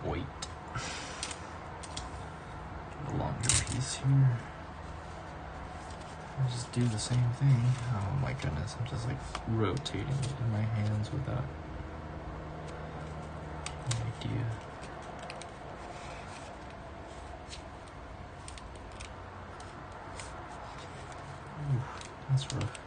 Wait. A longer piece here. I just do the same thing. Oh my goodness, I'm just like rotating it in my hands without any idea. Ooh, that's rough.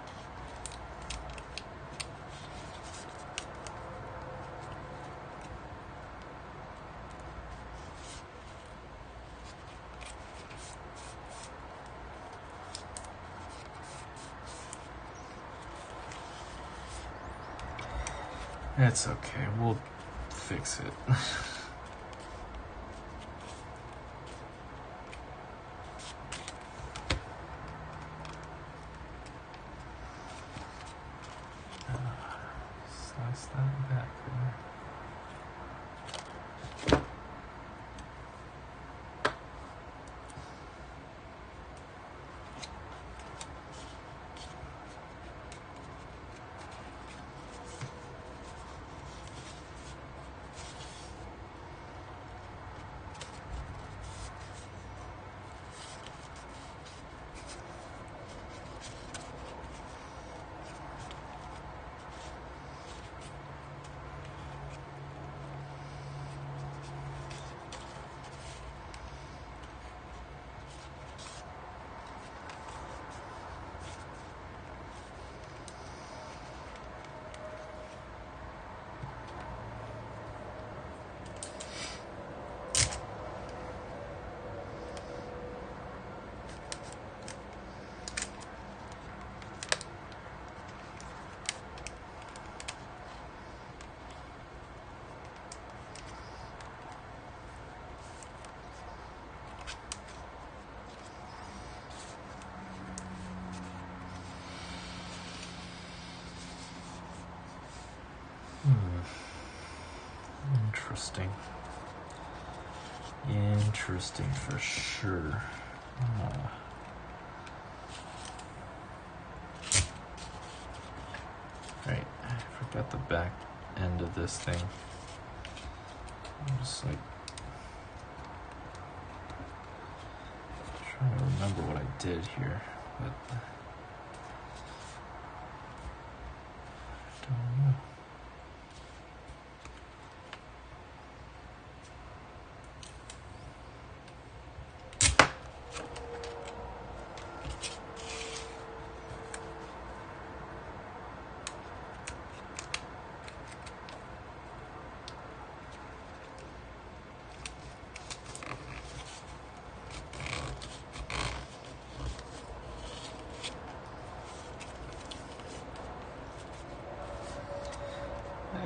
It's okay, we'll fix it. Slice that back there. Interesting. Interesting for sure. Right, I forgot the back end of this thing. I'm just like trying to remember what I did here, but I don't know.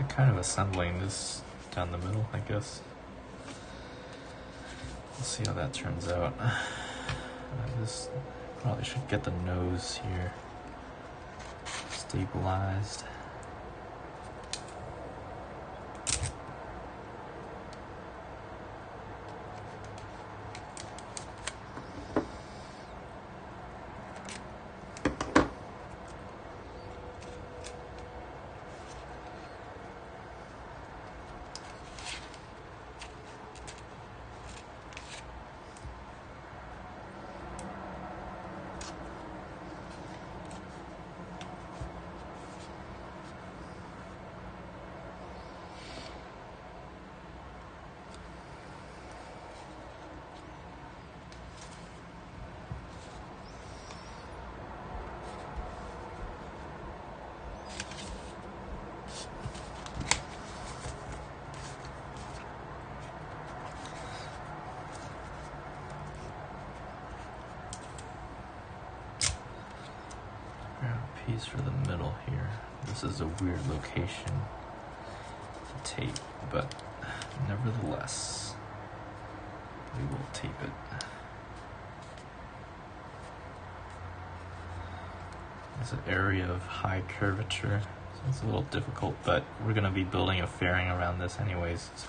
Kind of assembling this down the middle, I guess. We'll see how that turns out. This probably should get the nose here stabilized. Piece for the middle here. This is a weird location to tape, but nevertheless, we will tape it. It's an area of high curvature, so it's a little difficult, but we're going to be building a fairing around this anyways, so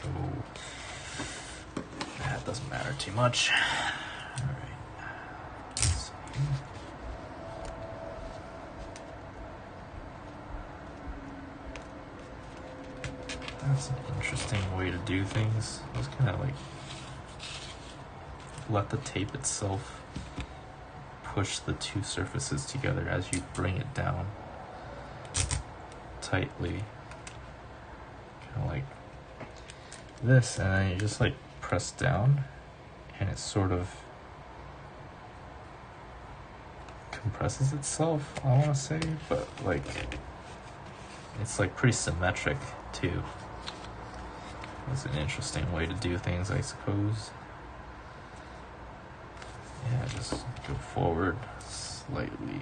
that doesn't matter too much. That's an interesting way to do things. I was kind of like let the tape itself push the two surfaces together as you bring it down tightly, kind of like this, and then you just like press down and it sort of compresses itself, I want to say, but like it's like pretty symmetric too. It's an interesting way to do things, I suppose. Yeah, just go forward slightly.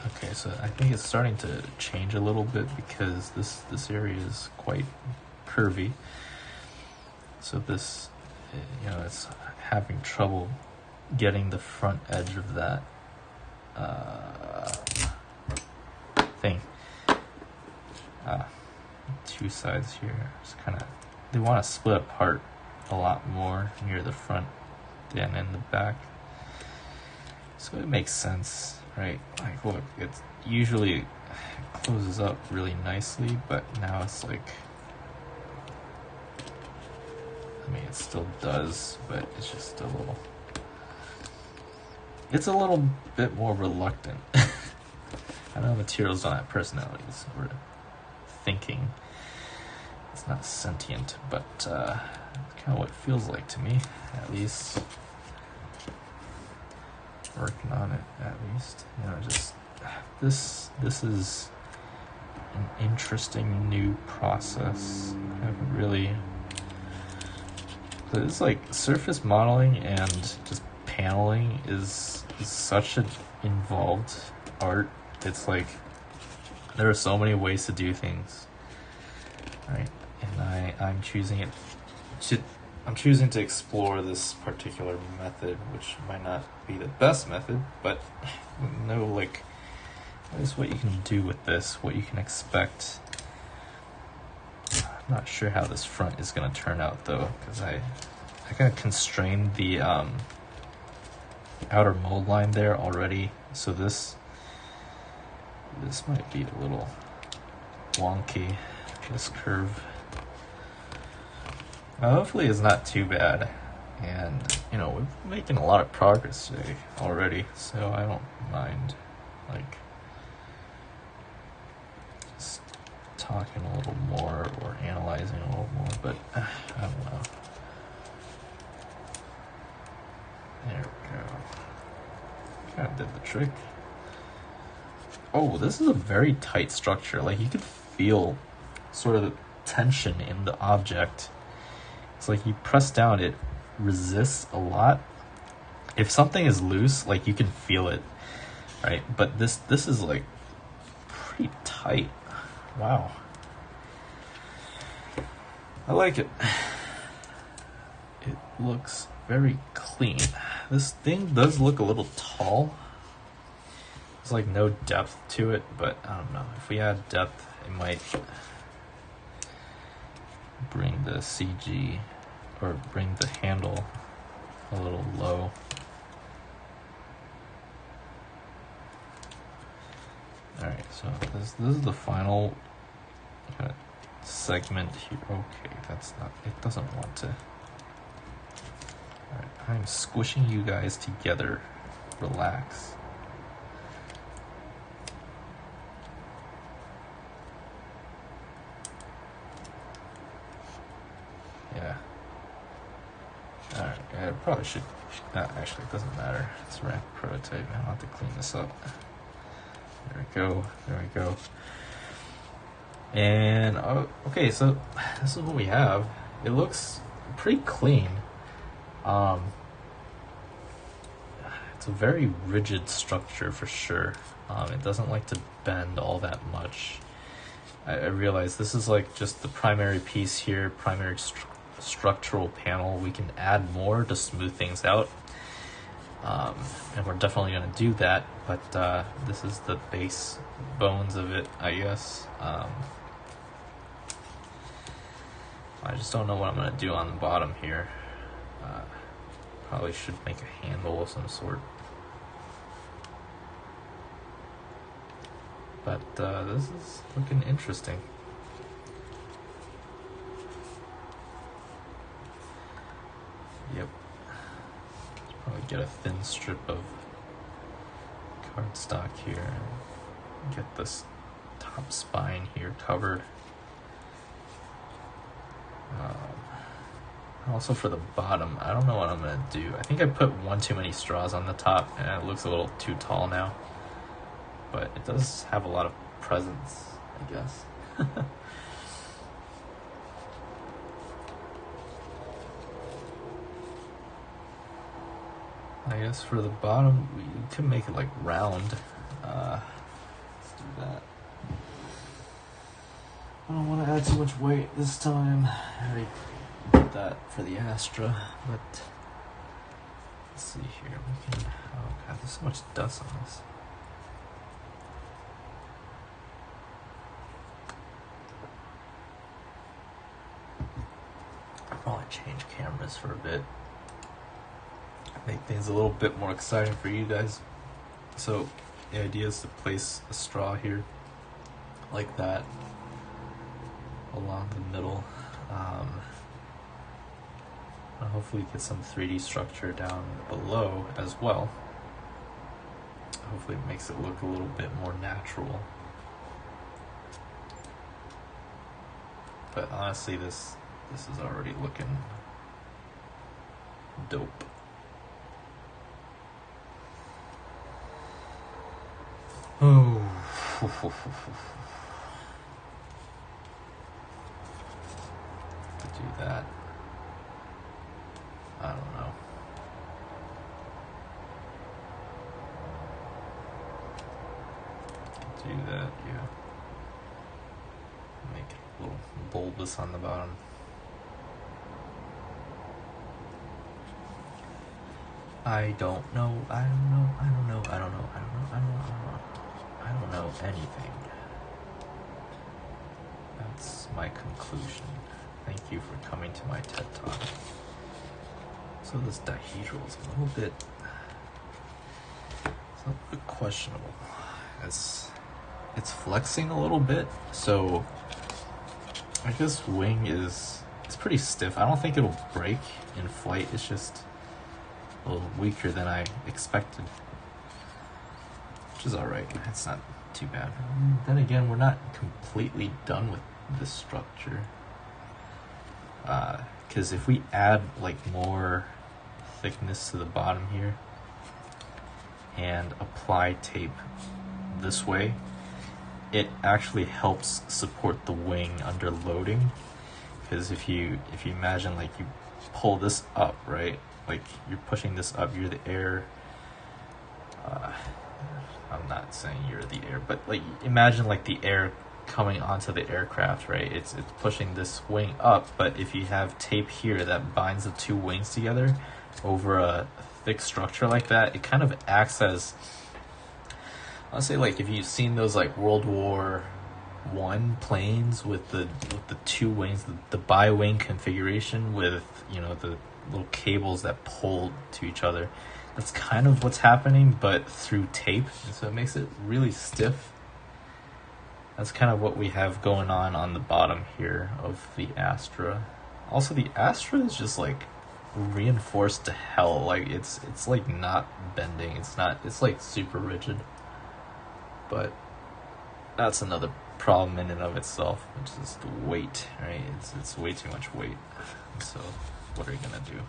Okay, so I think it's starting to change a little bit because this area is quite curvy. So this, you know, it's having trouble getting the front edge of that thing. Two sides here, it's kind of, they want to split apart a lot more near the front than in the back. So it makes sense, right? Like, look, it's usually closes up really nicely, but now it's like, I mean, it still does, but it's just a little, it's a little bit more reluctant. I know materials don't have personalities or thinking. It's not sentient, but it's kind of what it feels like to me, at least. Working on it, at least. You know, just this is an interesting new process. I haven't really. It's like surface modeling and just paneling is such an involved art. It's like there are so many ways to do things, right? And I'm choosing to explore this particular method, which might not be the best method, but know like is what you can do with this, what you can expect. I'm not sure how this front is going to turn out though, because I kind of constrained the outer mold line there already, so this might be a little wonky, this curve. Hopefully it's not too bad, and you know, we're making a lot of progress today already, so I don't mind like just talking a little more or analyzing a little more, but I don't know. There we go. Kind of did the trick. Oh, this is a very tight structure. Like, you could feel sort of the tension in the object. It's like you press down, it resists a lot. If something is loose, like, you can feel it, right? But this is like pretty tight. Wow. I like it. It looks very clean. This thing does look a little tall. There's like no depth to it, but I don't know. If we add depth, it might bring the CG or bring the handle a little low. Alright, so this is the final kind of segment here. Okay, that's not, it doesn't want to. Alright, I'm squishing you guys together. Relax. Yeah. Alright, yeah, I probably should. Actually, it doesn't matter. It's a ramp prototype. I'll have to clean this up. There we go. There we go. And, okay, so this is what we have. It looks pretty clean. It's a very rigid structure for sure. It doesn't like to bend all that much. I realize this is like just the primary piece here, primary structural panel. We can add more to smooth things out, and we're definitely going to do that, but this is the base bones of it, I guess. I just don't know what I'm going to do on the bottom here. Probably should make a handle of some sort. But this is looking interesting. get a thin strip of cardstock here and get this top spine here covered. Also for the bottom, I don't know what I'm gonna do. I think I put one too many straws on the top and it looks a little too tall now. But it does have a lot of presence, I guess. I guess for the bottom, we can make it like round. Let's do that. I don't want to add too much weight this time. I already did that for the Astra, but let's see here. We can. Oh god, there's so much dust on this. I'll probably change cameras for a bit. Make things a little bit more exciting for you guys. So the idea is to place a straw here like that along the middle, and hopefully get some 3D structure down below as well. Hopefully it makes it look a little bit more natural. But honestly, this is already looking dope. Oh, to do that, I don't know. Do that, yeah. Make it a little bulbous on the bottom. I don't know anything. That's my conclusion. Thank you for coming to my TED Talk. So this dihedral is a little bit questionable. It's flexing a little bit, so I guess wing it's pretty stiff. I don't think it'll break in flight. It's just a little weaker than I expected, which is alright. It's not too bad. Then again, we're not completely done with this structure, because if we add like more thickness to the bottom here and apply tape this way, it actually helps support the wing under loading. Because if you imagine, like, you pull this up, right, like you're pushing this up, you're the air. I'm not saying you're the air, but like imagine like the air coming onto the aircraft, right? It's pushing this wing up, but if you have tape here that binds the two wings together over a thick structure like that, it kind of acts as, I'll say, like if you've seen those like World War I planes with the two wings, the bi-wing configuration with, you know, the little cables that pull to each other. That's kind of what's happening, but through tape, and so it makes it really stiff. That's kind of what we have going on the bottom here of the Astra. Also, the Astra is just like reinforced to hell. Like it's like not bending. It's like super rigid. But that's another problem in and of itself, which is the weight, right? It's way too much weight. So what are you gonna do?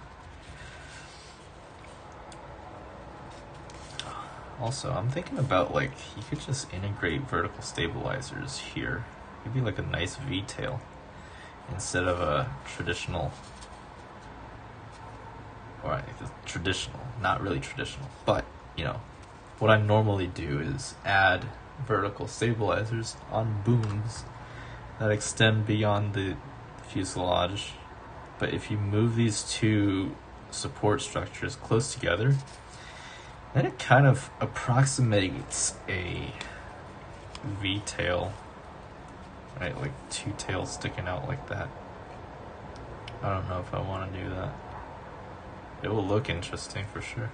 Also, I'm thinking about, like, you could just integrate vertical stabilizers here. Maybe like a nice V-tail instead of a traditional, or traditional, not really traditional, but, you know, what I normally do is add vertical stabilizers on booms that extend beyond the fuselage. But if you move these two support structures close together, then it kind of approximates a V-tail, right? Like two tails sticking out like that. I don't know if I want to do that. It will look interesting for sure.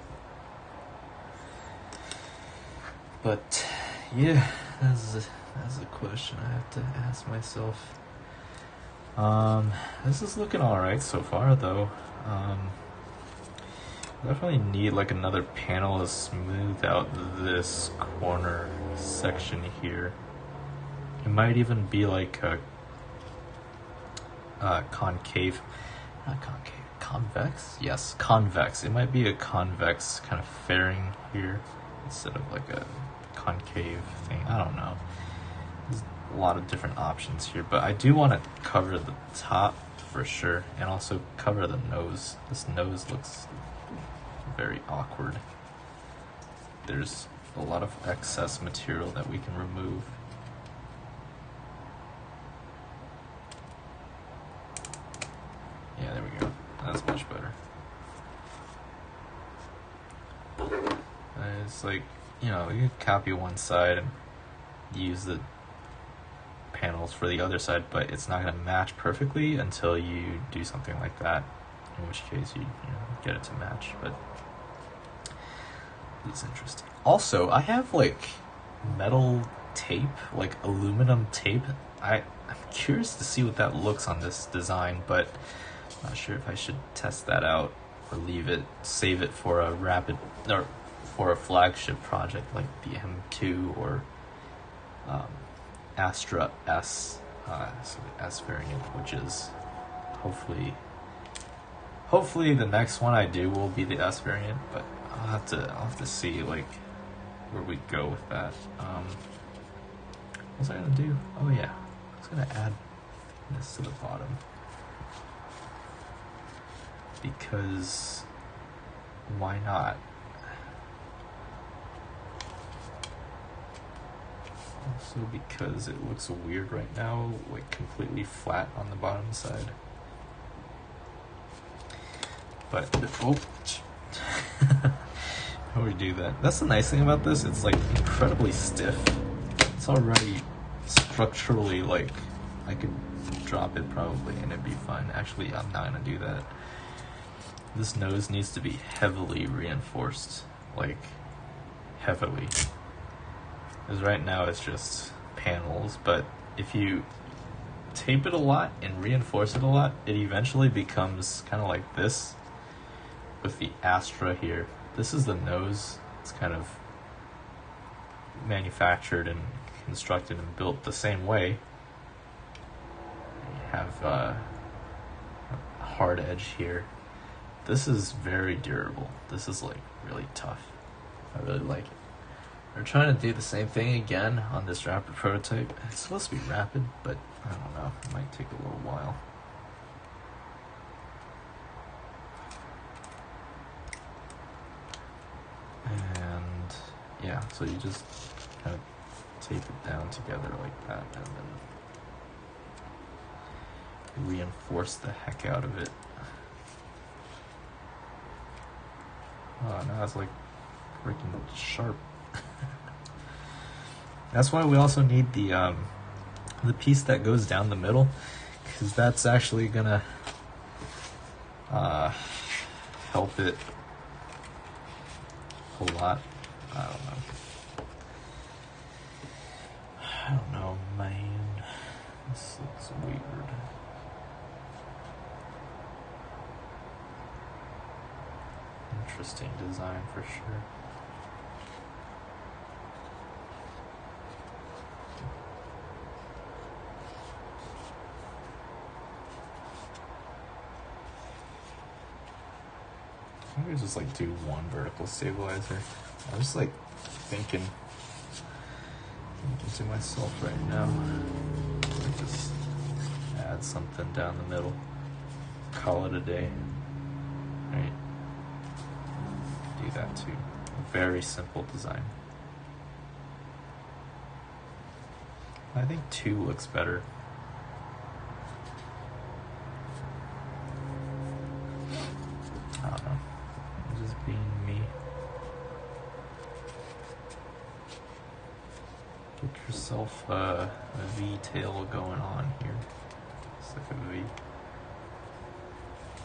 But yeah, that's a question I have to ask myself. This is looking alright so far, though. Definitely need like another panel to smooth out this corner section here. It might even be like a concave, not concave, convex? Yes, convex. It might be a convex kind of fairing here instead of like a concave thing. I don't know. There's a lot of different options here, but I do want to cover the top for sure and also cover the nose. This nose looks very awkward. There's a lot of excess material that we can remove. Yeah, there we go. That's much better. It's like, you know, you copy one side and use the panels for the other side, but it's not going to match perfectly until you do something like that, in which case you get it to match. But it's interesting. Also, I have like metal tape, like aluminum tape. I'm curious to see what that looks on this design, but I'm not sure if I should test that out or save it for a or for a flagship project like the M2 or Astra S, so the S variant, which is hopefully the next one I do will be the S variant, but I'll have to see like where we go with that. What was I gonna do? Oh yeah, I was gonna add this to the bottom because why not? Also because it looks weird right now, like completely flat on the bottom side. But how do we do that? That's the nice thing about this. It's like incredibly stiff. It's already structurally like I could drop it probably and it'd be fine. Actually, I'm not gonna do that. This nose needs to be heavily reinforced, like heavily. Because right now it's just panels, but if you tape it a lot and reinforce it a lot, it eventually becomes kind of like this with the Astra here. This is the nose. It's kind of manufactured and constructed and built the same way. You have a hard edge here. This is very durable. This is like really tough. I really like it. We're trying to do the same thing again on this rapid prototype. It's supposed to be rapid, but I don't know. It might take a little while. And yeah, so you just kind of tape it down together like that and then reinforce the heck out of it. Oh, now it's like freaking sharp. That's why we also need the piece that goes down the middle, because that's actually gonna help it a lot. I don't know, man. This looks weird. Interesting design for sure. Maybe just like do one vertical stabilizer. I was like thinking to myself right now, like just add something down the middle, call it a day, right? Do that too. A very simple design. I think 2 looks better. I don't know. I'm just being me. Get yourself a V-tail going on here. It's like a V.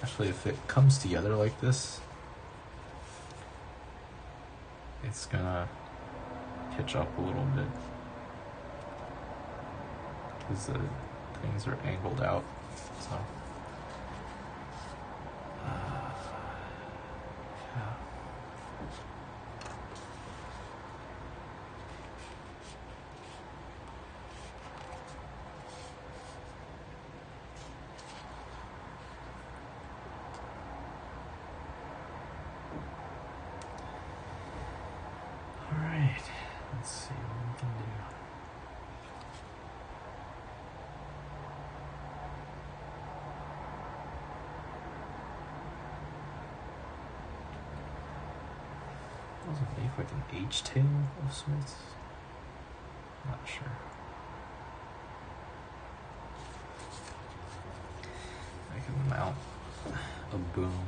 Actually, if it comes together like this, it's gonna pitch up a little bit because the things are angled out. So, yeah. Alright, let's see what we can do. Does it make like an H tail of Smiths? Not sure. I can mount a boom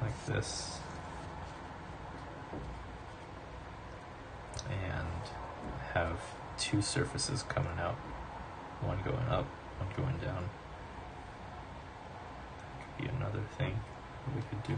like this and have two surfaces coming out, one going up, one going down. That could be another thing that we could do.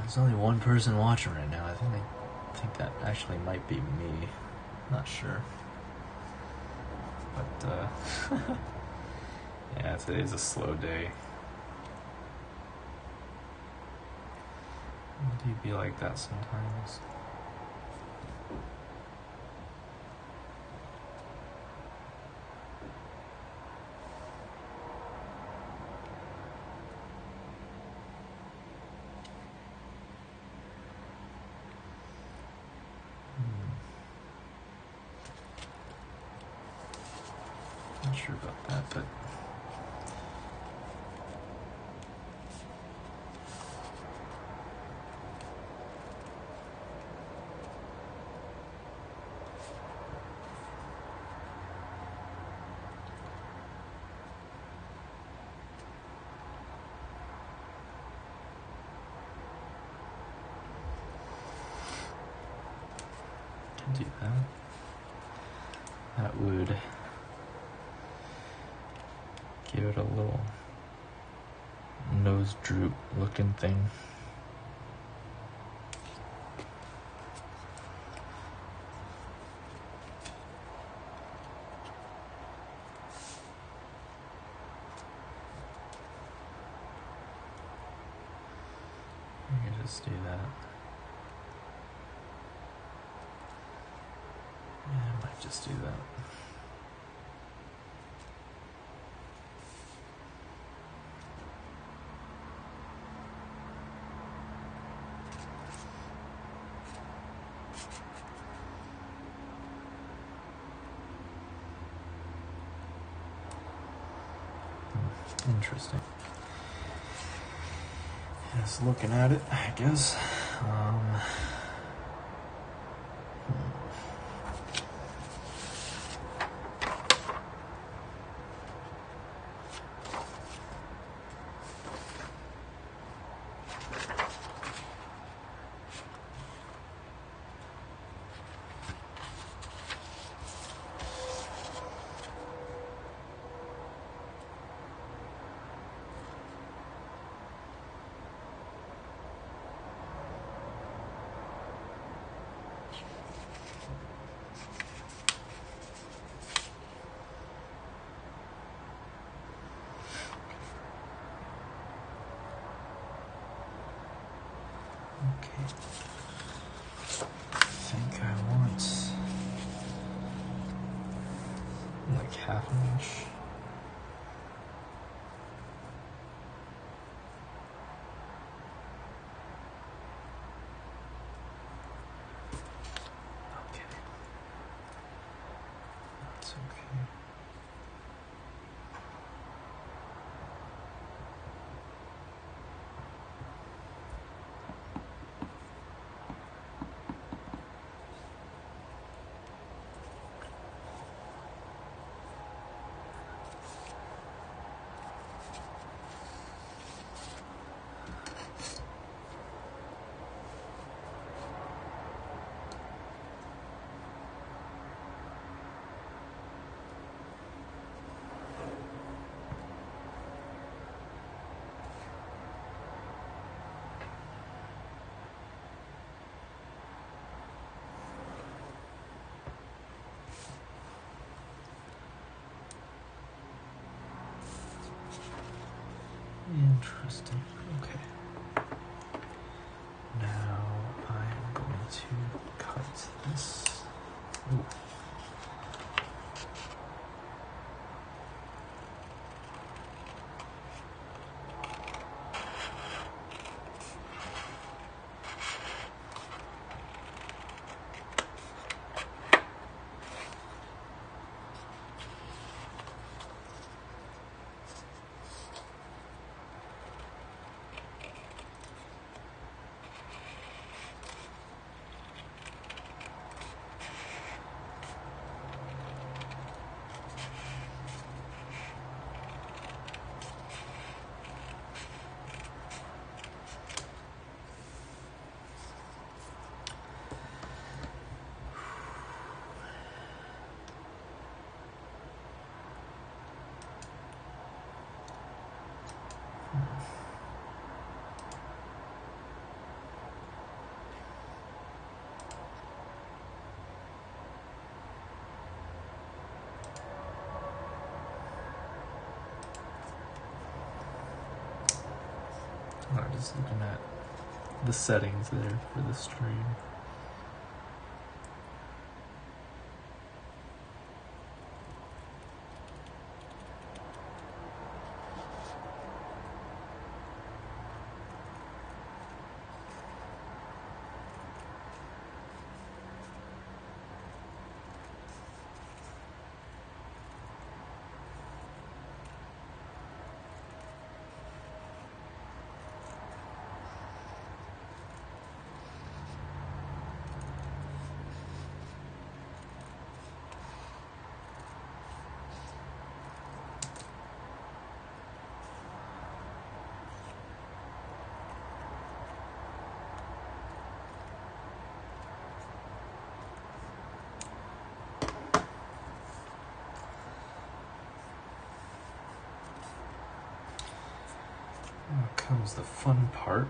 There's only one person watching right now. I think that actually might be me. Not sure. But yeah, today's a slow day. Do you be like that sometimes? Not sure about that, but can do that. That would give it a little nose droop looking thing. I can just do that. Yeah, I might just do that. Interesting. Just looking at it, I guess. Okay. I think I want like half an inch. Okay. That's okay. Interesting. Okay. Now I'm going to cut this. Ooh. I'm just looking at the settings there for the stream. Now comes the fun part.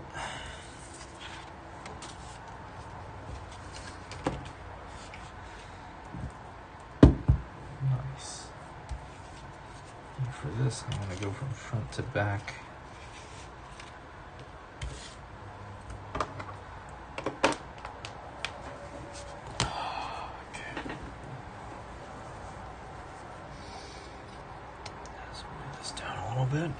Nice. And for this, I'm going to go from front to back. Okay. Let's move this down a little bit.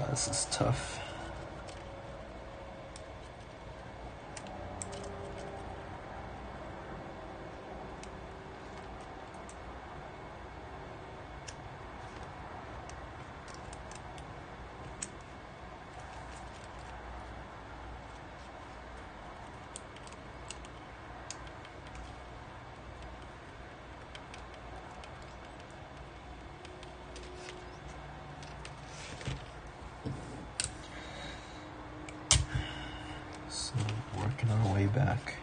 This is tough. So, working our way back.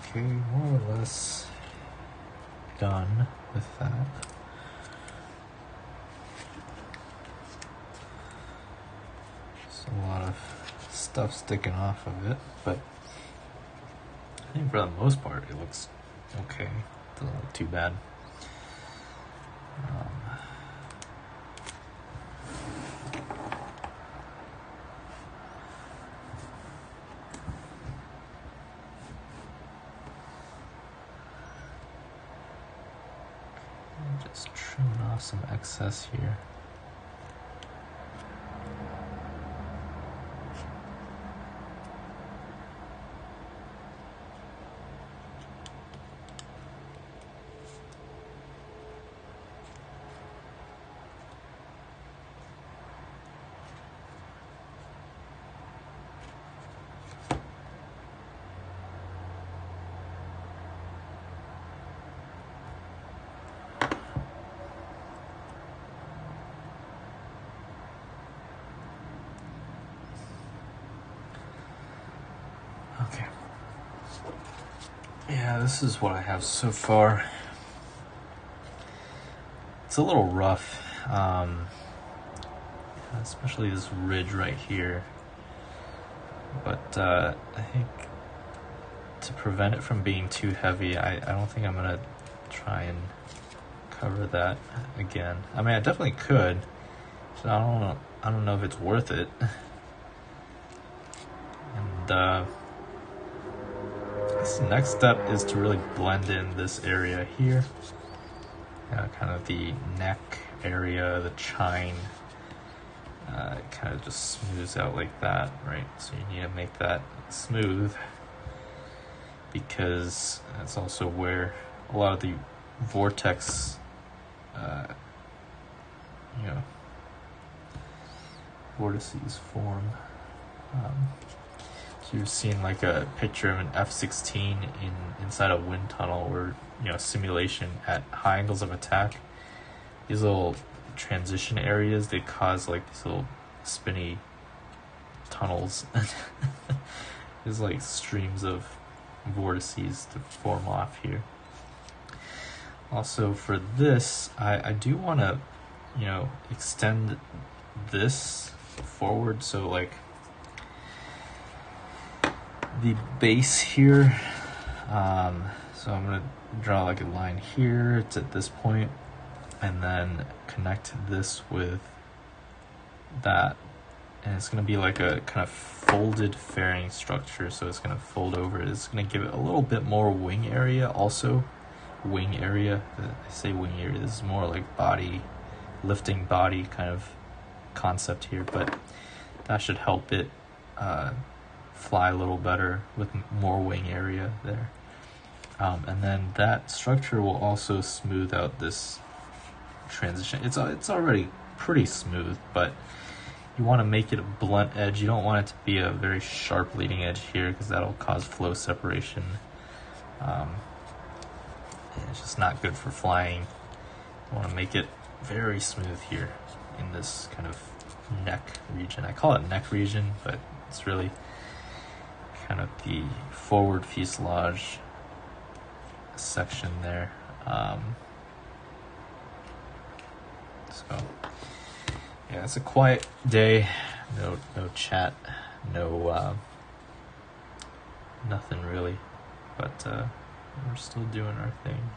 Okay, more or less done with that. There's a lot of stuff sticking off of it, but I think for the most part it looks okay. Doesn't look too bad. Just trimming off some excess here. Okay. Yeah, this is what I have so far. It's a little rough, especially this ridge right here. But I think to prevent it from being too heavy, I don't think I'm gonna try and cover that again. I mean, I definitely could. So I don't know if it's worth it. And this next step is to really blend in this area here. Kind of the neck area, the chine. It kind of just smooths out like that, right? So you need to make that smooth because that's also where a lot of the vortex, vortices form. So you've seen like a picture of an F-16 inside a wind tunnel or simulation at high angles of attack. These little transition areas, they cause like these little spinny tunnels. There's like streams of vortices to form off here. Also for this, I do want to extend this forward, so like the base here, so I'm gonna draw like a line here. It's at this point, and then connect this with that, and it's gonna be like a kind of folded fairing structure. So it's gonna fold over. It's gonna give it a little bit more wing area. Also, wing area. I say wing area. This is more like body, lifting body kind of concept here, but that should help it fly a little better with more wing area there. And then that structure will also smooth out this transition. It's already pretty smooth, but you want to make it a blunt edge. You don't want it to be a very sharp leading edge here because that'll cause flow separation. It's just not good for flying. You want to make it very smooth here in this kind of neck region. I call it neck region, but it's really kind of the forward fuselage section there. So yeah, it's a quiet day. No chat. No nothing really. But we're still doing our thing.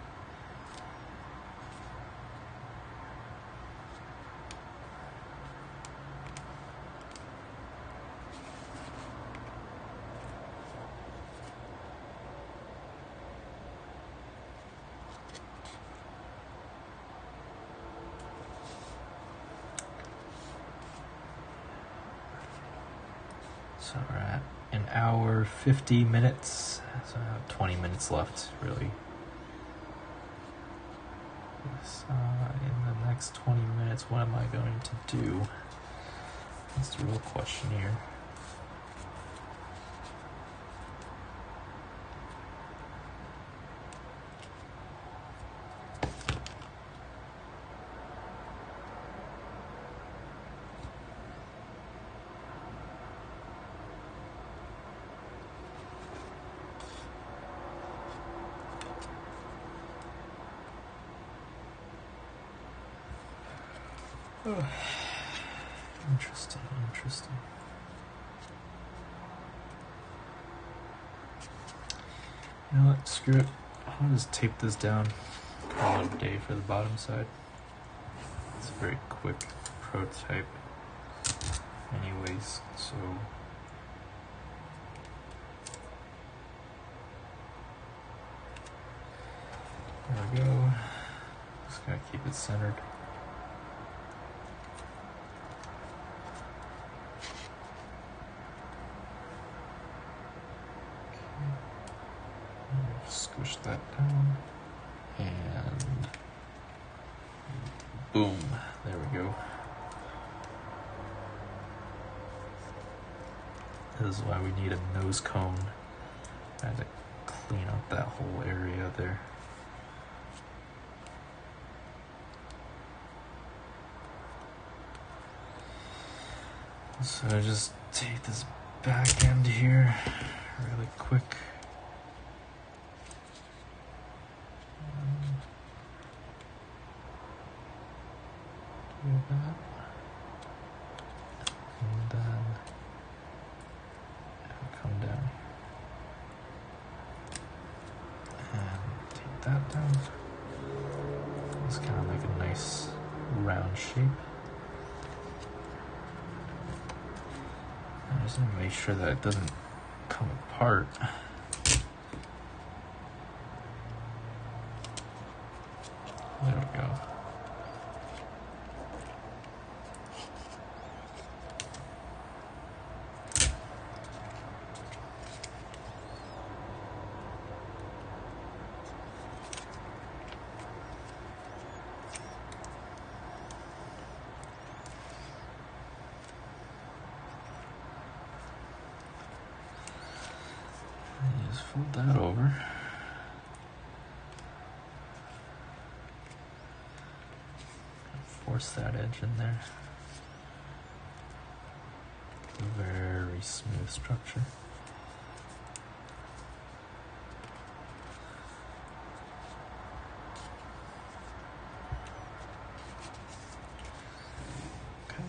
So we're at an hour 50 minutes. So I have 20 minutes left, really. In the next 20 minutes, what am I going to do? That's the real question here. Interesting, interesting. You know what? Screw it. I'll just tape this down. Call it a day for the bottom side. It's a very quick prototype anyways, so there we go. Just gotta keep it centered. Okay. Squish that down and boom, there we go. This is why we need a nose cone. I had to clean up that whole area there. So I just take this back end here really quick. Do that. And then come down and take that down. Just kind of make a nice round shape. I just want to make sure that it doesn't come apart. There we go. Just fold that over. Force that edge in there. Very smooth structure. Okay.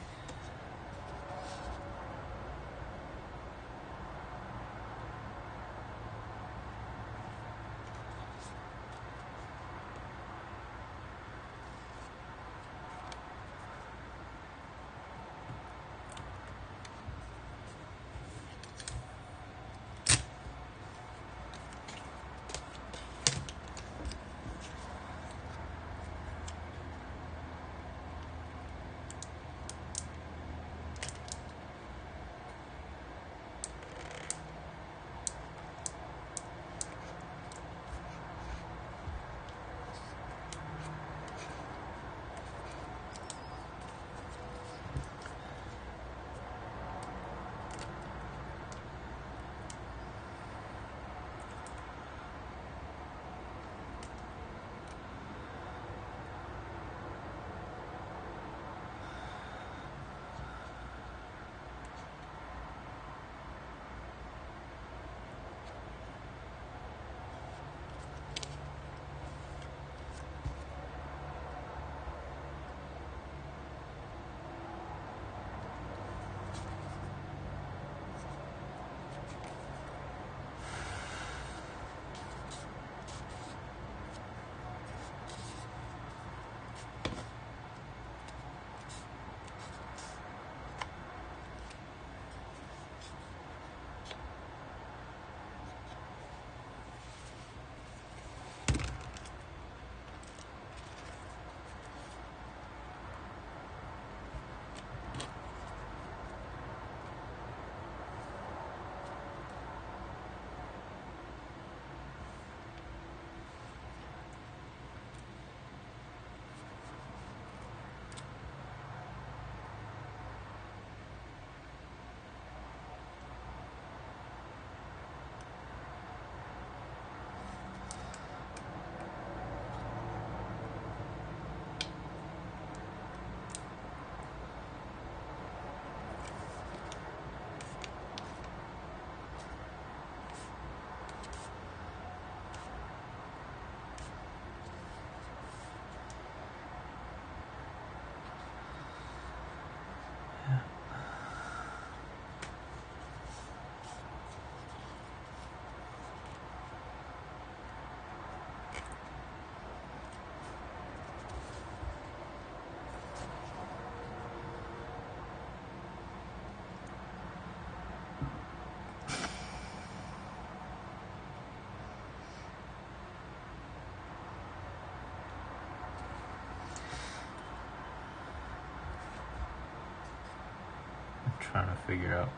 trying to figure out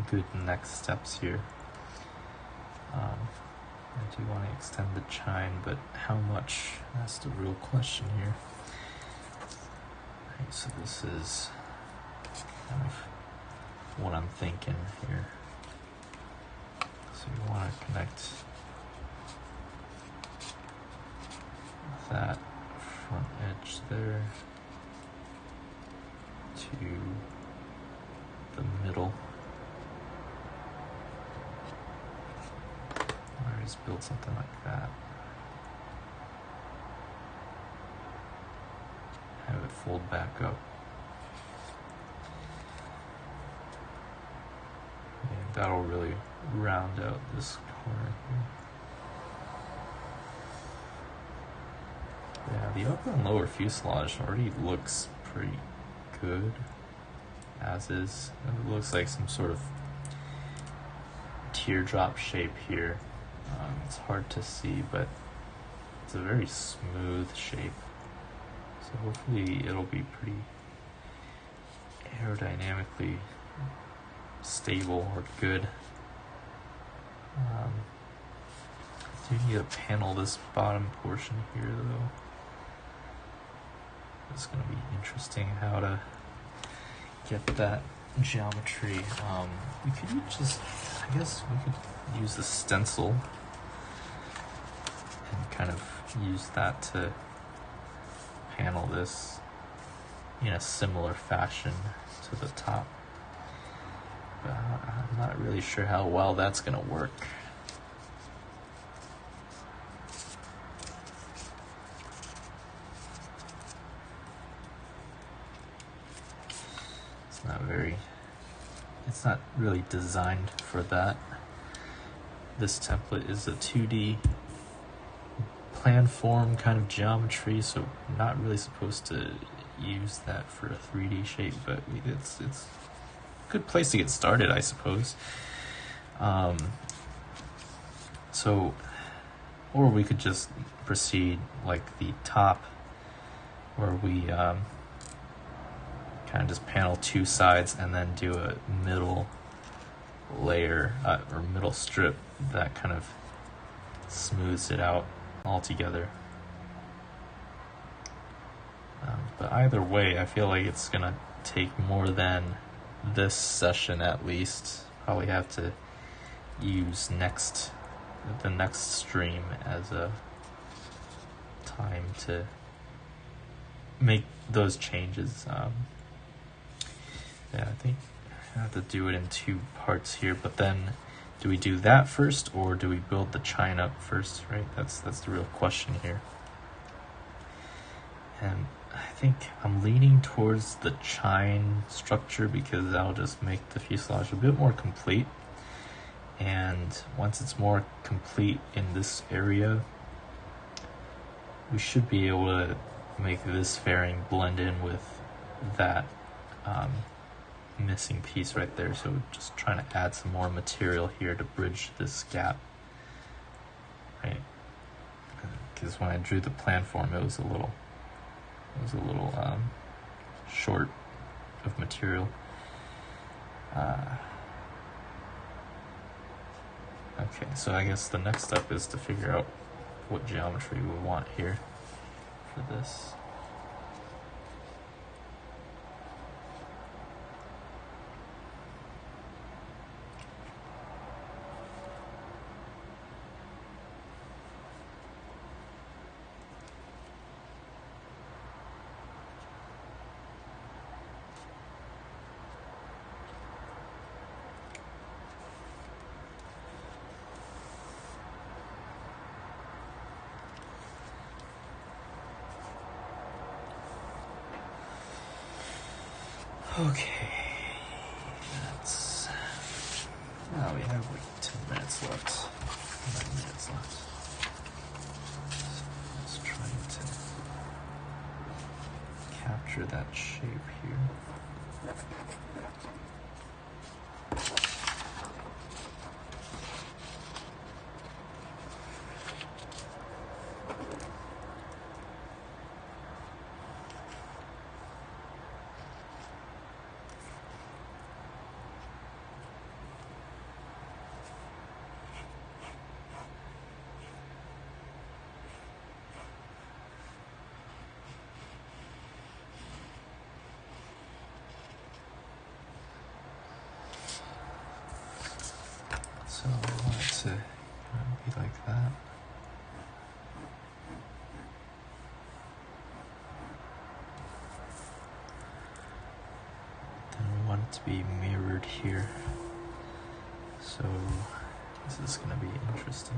good next steps here. I do want to extend the chine, but how much? That's the real question here. Right, so this is kind of what I'm thinking here. So you want to connect that front edge there to the middle. Or just build something like that. Have it fold back up. And that'll really round out this corner here. Yeah, the upper and lower fuselage already looks pretty good as is. It looks like some sort of teardrop shape here. It's hard to see, but it's a very smooth shape. So hopefully it'll be pretty aerodynamically stable or good. I do need to panel this bottom portion here though. It's going to be interesting how to get that geometry. We could I guess we could use the stencil and kind of use that to panel this in a similar fashion to the top. But I'm not really sure how well that's going to work. It's not really designed for that. This template is a 2D plan form kind of geometry, so I'm not really supposed to use that for a 3D shape, but it's a good place to get started, I suppose. Or we could just proceed like the top, where we kind of just panel two sides and then do a middle layer or middle strip that kind of smooths it out altogether. But either way, I feel like it's gonna take more than this session at least. Probably have to use the next stream as a time to make those changes. Yeah, I think I have to do it in two parts here, but then do we do that first or do we build the chine up first, right? That's the real question here. And I think I'm leaning towards the chine structure because that'll just make the fuselage a bit more complete. And once it's more complete in this area, we should be able to make this fairing blend in with that missing piece right there. So we're just trying to add some more material here to bridge this gap, right? Because when I drew the plan form, it was a little short of material. Okay, so I guess the next step is to figure out what geometry we want here for this. Okay, now we have like 10 minutes left, 9 minutes left. So let's try to capture that shape here. to be mirrored here. So this is going to be interesting.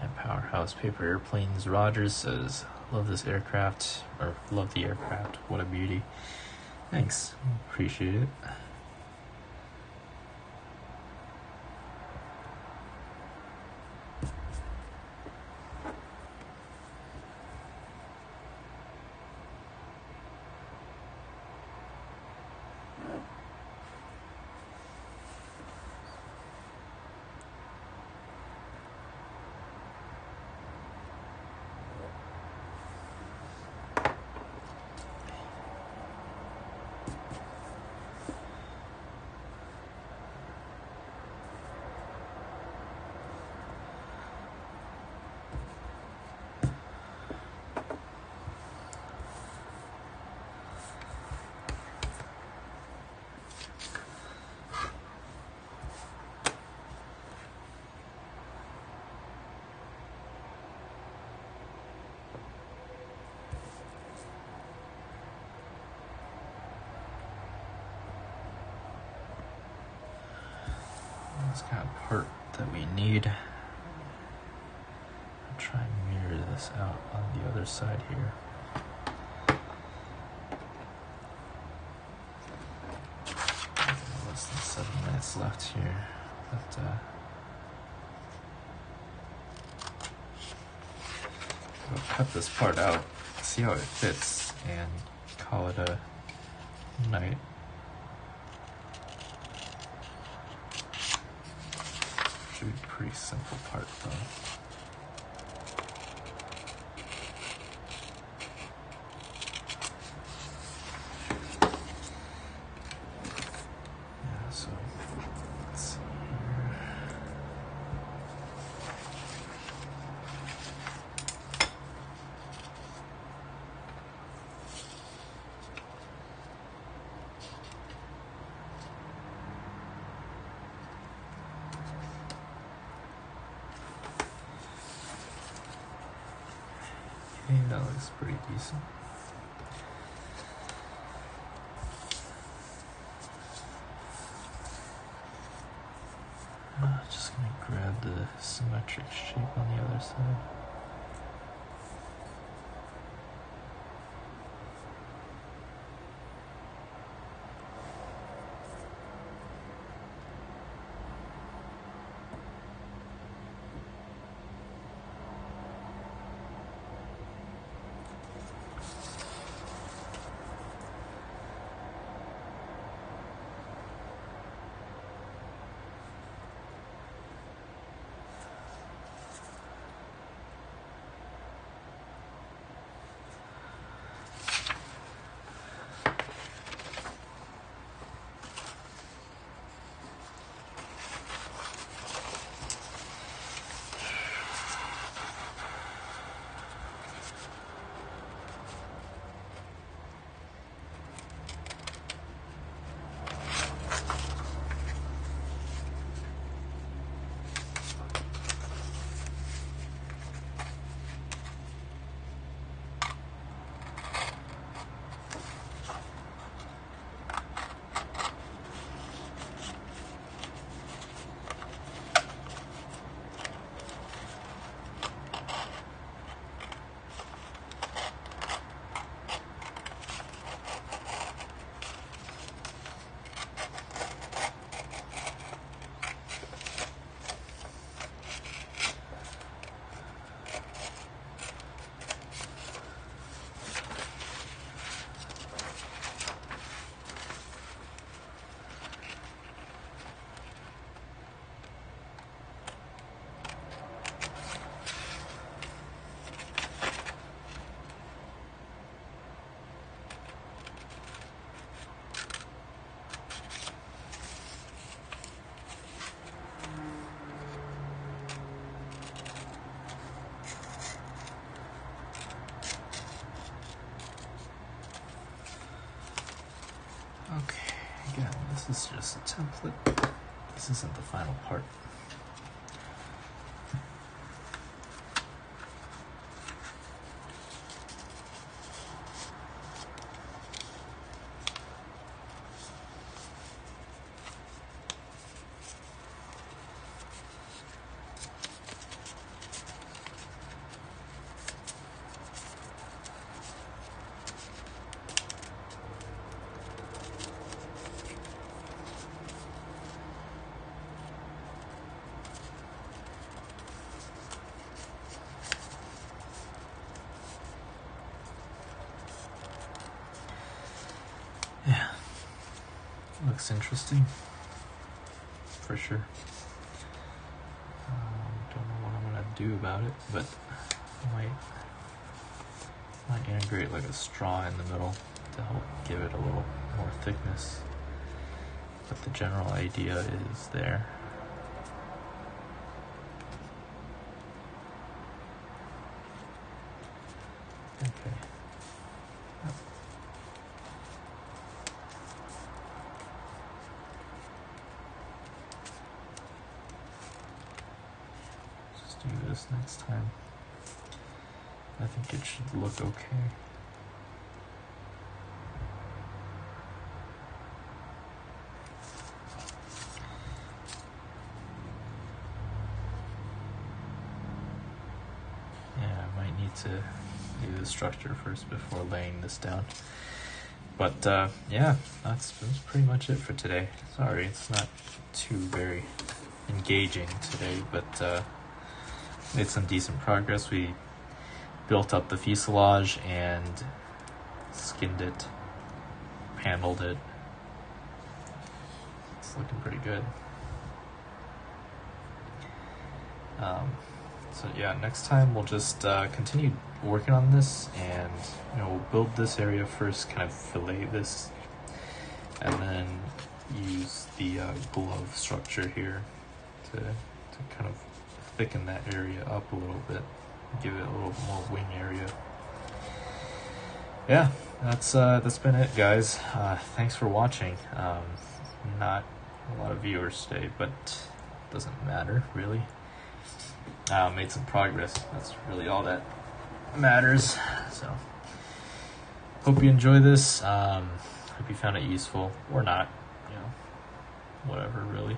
And Powerhouse Paper Airplanes Rogers says, love this aircraft, or love the aircraft, what a beauty. Thanks, appreciate it. This kind of part that we need. I'll try and mirror this out on the other side here. Less than 7 minutes left here, but I'll cut this part out, see how it fits, and call it a night. Should be a pretty simple part though. Yeah, so let's see here. Okay, that looks pretty decent. Just gonna grab the symmetric shape on the other side. Okay, again, this is just a template. This isn't the final part. looks interesting, for sure. Don't know what I'm gonna do about it, but I might integrate like a straw in the middle to help give it a little more thickness. But the general idea is there. Okay. Just do this next time. I think it should look okay. Yeah, I might need to do the structure first before laying this down. But yeah, that's pretty much it for today. Sorry, it's not too very engaging today, but made some decent progress. We built up the fuselage and skinned it, paneled it. It's looking pretty good. So yeah, next time we'll just continue working on this, and we'll build this area first, kind of fillet this, and then use the glove structure here to kind of thicken that area up a little bit, give it a little more wing area. Yeah, that's been it, guys. Thanks for watching. Not a lot of viewers today, but doesn't matter really. Made some progress. That's really all that matters. So hope you enjoy this. Hope you found it useful, or not, whatever really.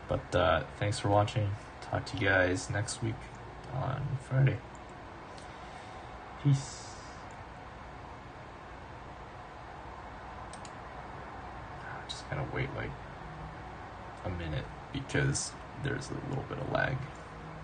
But thanks for watching. Talk to you guys next week on Friday. Peace. Just gotta wait like a minute because there's a little bit of lag.